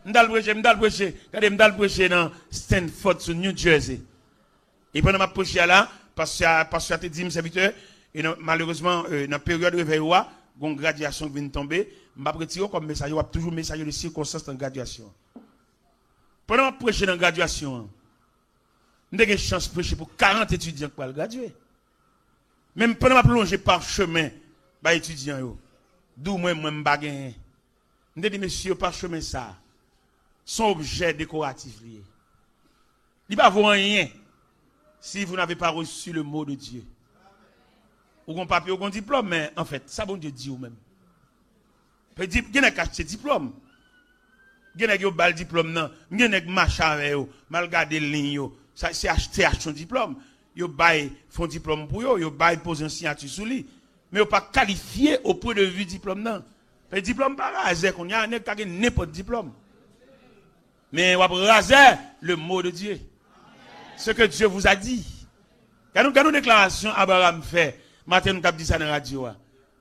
M'dal prêcher. Regardez, m'dal prêcher dans Stanford, sur New Jersey. Et pendant ma prêche là, parce que a dit, mes serviteurs, et malheureusement, dans la période de réveil, il y a une graduation qui vient de tomber. Je vais retirer comme message, il y a toujours un message de circonstance dans la graduation. Pendant ma prêche dans la graduation, j'ai une chance de prêcher pour 40 étudiants qui vont graduer. Même pendant ma plongée par chemin, les étudiants, d'où moi, je ne vais je dis, messieurs, par chemin, ça, son objet décoratif lié. Il ne va pas avoir rien. Si vous n'avez pas reçu le mot de Dieu, ou un papier ou un diplôme, mais en fait, ça bon Dieu dit ou même. Peut dire, il y a caché diplôme. Il y a un diplôme, non. Il y a un machin avec eux, mal gardé le ligne, ça c'est acheter son diplôme. Ils font diplôme pour eux, ils posent un signature sous lui. Mais ils ne pas qualifié au point de vue diplôme, non. Le diplôme pas rasé, qu'on y a n'importe diplôme. Mais on va raser le mot de Dieu. Ce que Dieu vous a dit. Quand nous déclaration Abraham fait, matin nous avons dit ça dans la radio.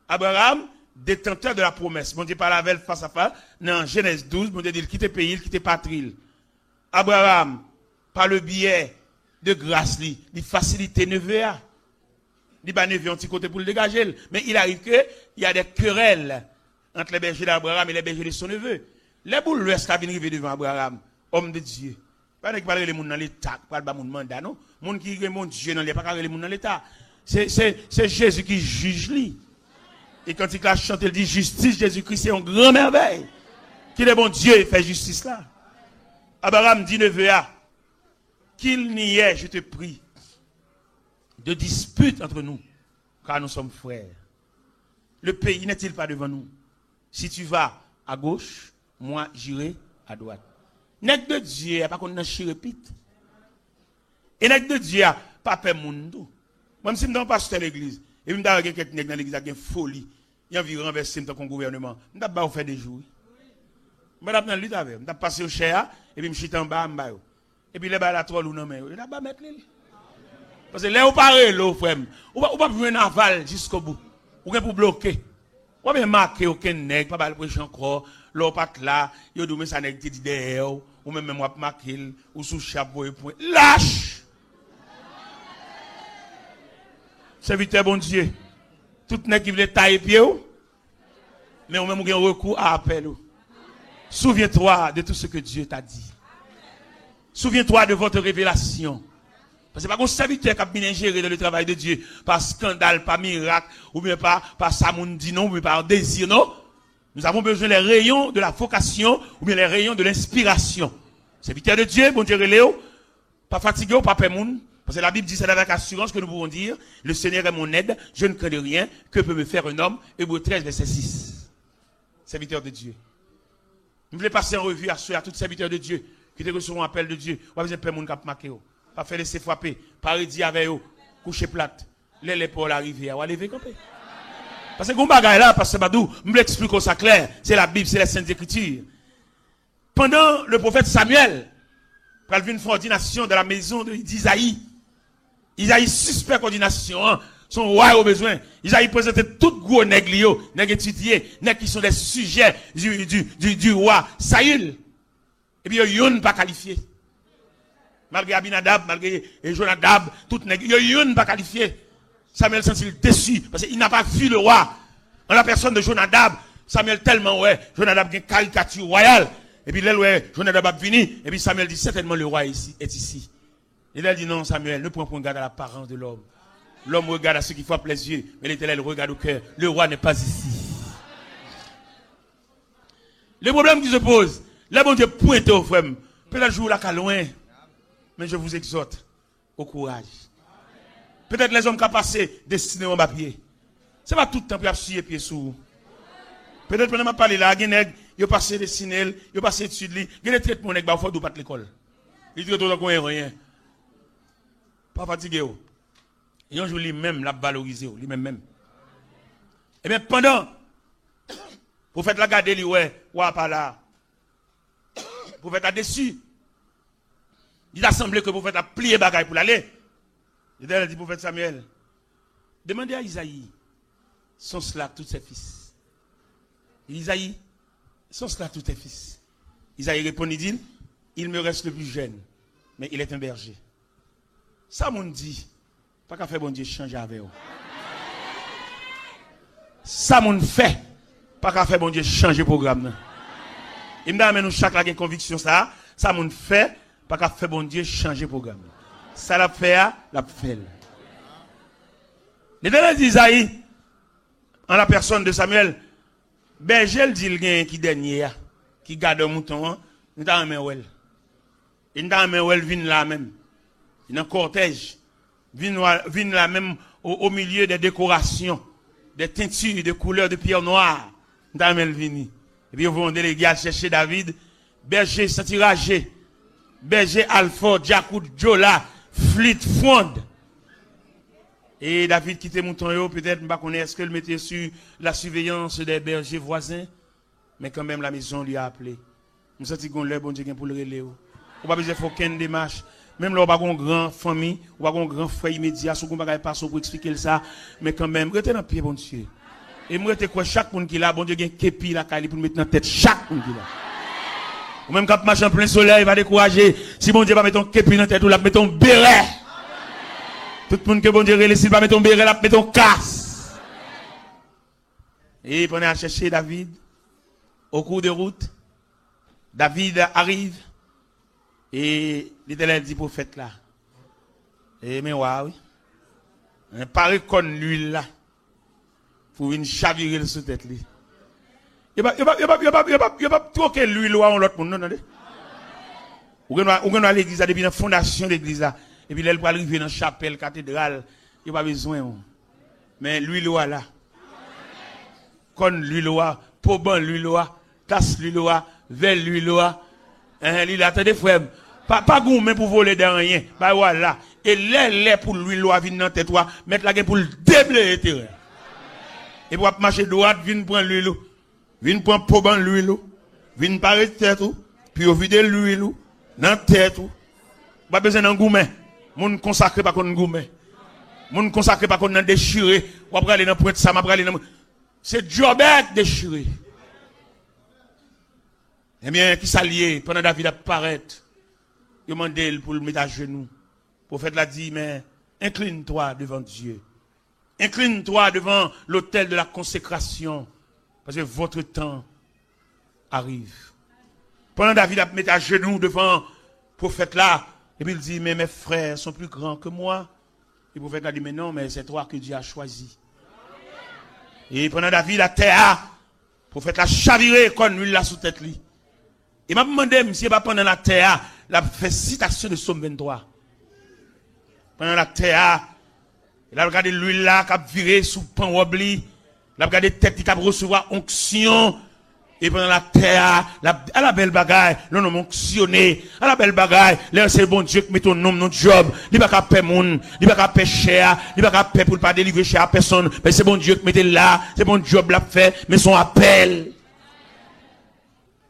Abraham, détenteur de la promesse. Bon Dieu parle avec elle face à face. Dans Genèse 12, bon Dieu dit, quitte pays, quitte patrie. Abraham, par le biais de grâce, il facilite neveu. Il va neveu un petit côté pour le dégager. Mais il arrive qu'il y a des querelles entre les bergers d'Abraham et les bergers de son neveu. Les boules l'ouest qui viennent devant Abraham, homme de Dieu. Pas de parler les gens dans l'état, pas de mon mandat, non. Monde qui est mon Dieu, non, pas les gens dans l'état. C'est Jésus qui juge lui. Et quand il a chanté, il dit justice, Jésus-Christ, c'est une grande merveille. Qu'il est bon Dieu, il fait justice là. Abraham dit neveu, qu'il n'y ait, je te prie, de dispute entre nous, car nous sommes frères. Le pays n'est-il pas devant nous? Si tu vas à gauche, moi j'irai à droite. Nèg de Dieu, pas qu'on n'a chirépite. Et nèg de Dieu, pas peur monde. Moi, si je suis pasteur de l'église, et je me dis quelqu'un dans l'église qui a une folie, il a envie de renverser le gouvernement, je ne vais pas faire des jours. Je vais pas lutte avec. Je vais passer au cher, et puis je suis en bas, et puis les balles à 3 loups dans main. Je vais pas mettre les. Parce que là, on parle, là, frère. On va pas venir en aval jusqu'au bout. On va pour bloquer. On va bien marquer aucun nègre, pas mal prêcher encore. Là, pas là, yo doumé ça nègre dit derrière, ou même moi marquer, ou sous chapeau et point. Lâche! Serviteur bon Dieu. Tout nègre qui veut tailler pied, mais on même un recours à appel. Souviens-toi de tout ce que Dieu t'a dit. Souviens-toi de votre révélation. Parce que pas un serviteur qui a bien ingéré dans le travail de Dieu, par scandale, par miracle, ou bien par samundi non, ou bien par désir, non. Nous avons besoin des rayons de la vocation, ou bien les rayons de l'inspiration. Serviteur de Dieu, bon Dieu, Léo, pas fatigué ou pas pémoun. Parce que la Bible dit, c'est avec assurance que nous pouvons dire, le Seigneur est mon aide, je ne crains rien, que peut me faire un homme? Hébreux 13, verset 6. Serviteur de Dieu. Nous voulons passer en revue à ceux, à tous les serviteurs de Dieu, qui te reçoivent un appel de Dieu. Ou à besoin de pémoun qui a marqué. Pas faire laisser frapper, pas redire avec eux, coucher plate, les épaules arriver, ou à lever camper. Parce que, bagaille là, parce que Badou, je l'explique ça clair, c'est la Bible, c'est les Saintes Écritures. Pendant le prophète Samuel, il a vu une ordination de la maison d'Isaïe. Isaïe suspect ordination, hein, son roi au besoin. Isaïe présentait tout gros nègres, nègres étudiés, nègres qui sont des sujets du roi Saül. Et puis, ils n'ont pas qualifié. Malgré Abinadab, malgré Jonadab, tout nègre, ils n'ont pas qualifié. Samuel sent-il déçu, parce qu'il n'a pas vu le roi. En la personne de Jonadab, Samuel tellement, ouais, Jonadab a une caricature royale. Et puis là, ouais, Jonadab a venu, et puis Samuel dit, certainement le roi est ici. Et là, il dit, non, Samuel, ne prends pas garde à l'apparence de l'homme. L'homme regarde à ce qui frappe les yeux, mais l'Éternel regarde au cœur. Le roi n'est pas ici. Le problème qui se pose, là, bon Dieu pointe au frère. Peut-être jour là, qu'à loin. Mais je vous exhorte au courage. Peut-être les hommes qui ont passé destinés en papier. Ce n'est pas tout le temps pour appuyer pieds sous. Peut-être pendant que je parle là, ils ont passé destinés, ils ont passé études, ils ont traité mon nègre, il faut pas l'école. Ils disent que vous rien. Pas fatigué. Ils ont joué lui-même, la valoriser, lui-même. Et bien pendant, vous faites la garder, lui, ouais, pas là. Vous faites la déçu. Il a semblé que vous faites la plier bagaille pour l'aller. Il a dit, prophète Samuel, demandez à Isaïe, sont cela tous ses fils? Isaïe, sont cela tous tes fils? Isaïe répond, il dit, il me reste le plus jeune, mais il est un berger. Ça m'on dit, pas qu'à faire bon Dieu changer avec vous. Ça m'on fait, pas qu'à faire bon Dieu changer le programme. Il me dit, nous chaque la conviction ça m'on fait, pas qu'à faire bon Dieu changer le programme. Ça l'a fait, l'a fait. Les derniers d'Isaïe, en la personne de Samuel, berger dit le qui dernier, qui garde un mouton, il n'a pas well. Il n'a pas well, vient là même. Il y a un cortège, vient là même au milieu des décorations, des teintures, des couleurs de pierre noire. Il n'a pas venu. Et puis, ils vont déléguer à chercher David, berger satiragé, berger Alford, Jacoud, Jola, Fleet, Fond. Et David quitte mouton, peut-être, je ne sais pas est-ce qu'il mettait sur la surveillance des bergers voisins, mais quand même la maison lui a appelé. Nous sentons qu'on l'a bon Dieu pour le relais. On n'a pas besoin de faire aucune démarche. Même là, on n'a pas une grande famille, on n'a pas un grand frère immédiat, on n'a pas pour expliquer ça, mais quand même, retenez dans pied, bon Dieu. Et moi, je crois chaque monde qui là, bon Dieu, il y a un képi là, pour mettre dans la tête chaque monde qui là. Ou même quand tu marches en plein soleil, il va décourager. Si bon Dieu va mettre ton képi dans la tête, ou la mettre ton béret. Tout le monde que bon Dieu relève, s'il va mettre ton béret, la mettre ton casse. Et pendant à chercher David, au cours de route, David arrive, et l'Éternel dit prophète là. Et mais oui. Un pareil comme l'huile là. Pour une chavirer sous tête li. Il va troquer l'huile ou l'autre monde, non, non. Ou qu'on à l'église, depuis la fondation de l'église là. Et puis, elle va arriver dans la chapelle, cathédrale. Il n'y a pas besoin. Mais l'huile là. Con l'huile là, poban l'huile là, tasse l'huile là, vel l'huile là. L'huile, attendez, frère. Pas gourmet pour voler de rien. Bah voilà. Et les pour l'huile là, vient dans tête, mettre la gueule pour le déblayer terrain. Et pour marcher droite, vient prendre l'huile. Vient prendre poban l'huile. Vient parer tête, puis au vide l'huile, dans tête. Pas besoin d'un gourmet. Moun consacré pas qu'on gourmet. Moun consacré pas qu'on déchiré. Ou après aller dans pointe ça, après aller dans c'est jobette déchiré. Eh bien, qui s'allié pendant David apparaît. Il m'a demandé pour le mettre à genoux. Le prophète l'a dit, mais incline-toi devant Dieu. Incline-toi devant l'autel de la consécration. Parce que votre temps arrive. Pendant David a mis à genoux devant le prophète là, et puis il dit, mais mes frères sont plus grands que moi. Et le prophète a dit, mais non, mais c'est toi que Dieu a choisi. Et pendant David a terre, le prophète a chaviré comme l'huile là sous tête lui. Il m'a demandé, si il va pendant la terre, il a fait citation de Somme 23. Pendant la terre, il a regardé l'huile là qui a viré sous pan wobli. Il a regardé tête qui a recevoir onction. Et pendant la terre, à la belle bagaille, l'on a onctionné. À la belle bagaille, là c'est bon Dieu qui met ton nom, notre job. Il va pas payer moun, il va pas payer cher, il va pas payer pour ne pas délivrer cher à personne. Mais c'est bon Dieu qui met là, c'est bon job l'a fait, mais son appel.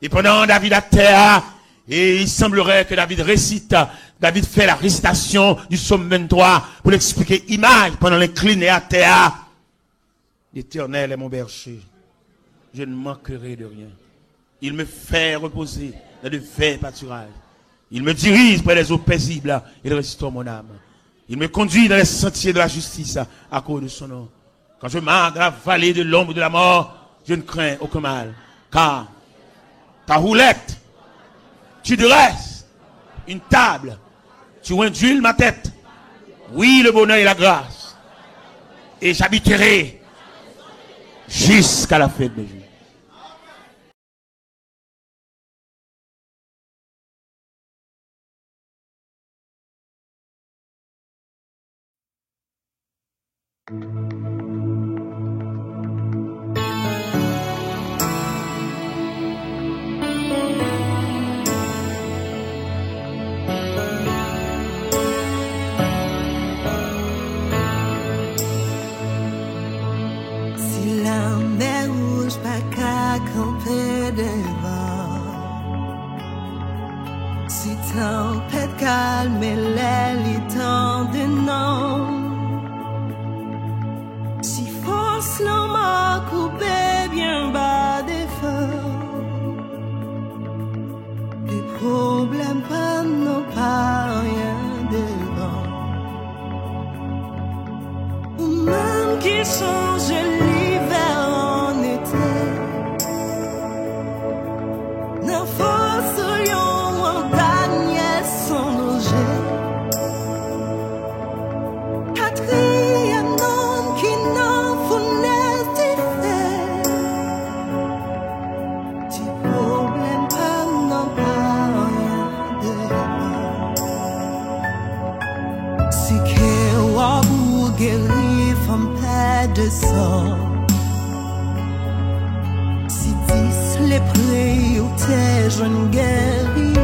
Et pendant David à terre, et il semblerait que David récite, David fait la récitation du psaume 23 pour l'expliquer image pendant l'incliné à terre. L'Éternel est mon berger. Je ne manquerai de rien. Il me fait reposer dans de verts pâturages. Il me dirige près des eaux paisibles. Il restaure mon âme. Il me conduit dans les sentiers de la justice à cause de son nom. Quand je marche dans la vallée de l'ombre de la mort, je ne crains aucun mal. Car ta roulette, tu dresses une table, tu induis ma tête. Oui, le bonheur et la grâce. Et j'habiterai jusqu'à la fin de mes jours. Si la mer rouge pas qu'à camper devant, si tempête calme les temps de non. Si force l'homme m'a coupé bien bas des feux, les problèmes pas n'ont pas rien devant. Ou même qui change l'hiver en été, n'a force lion montagne sans danger. Quatrième nom qui n'en fournait des faits, du problème pas n'en pas rien de bon. Si que wabou guéri femme pas de sang, si dis les prix ou tes jeunes guéris,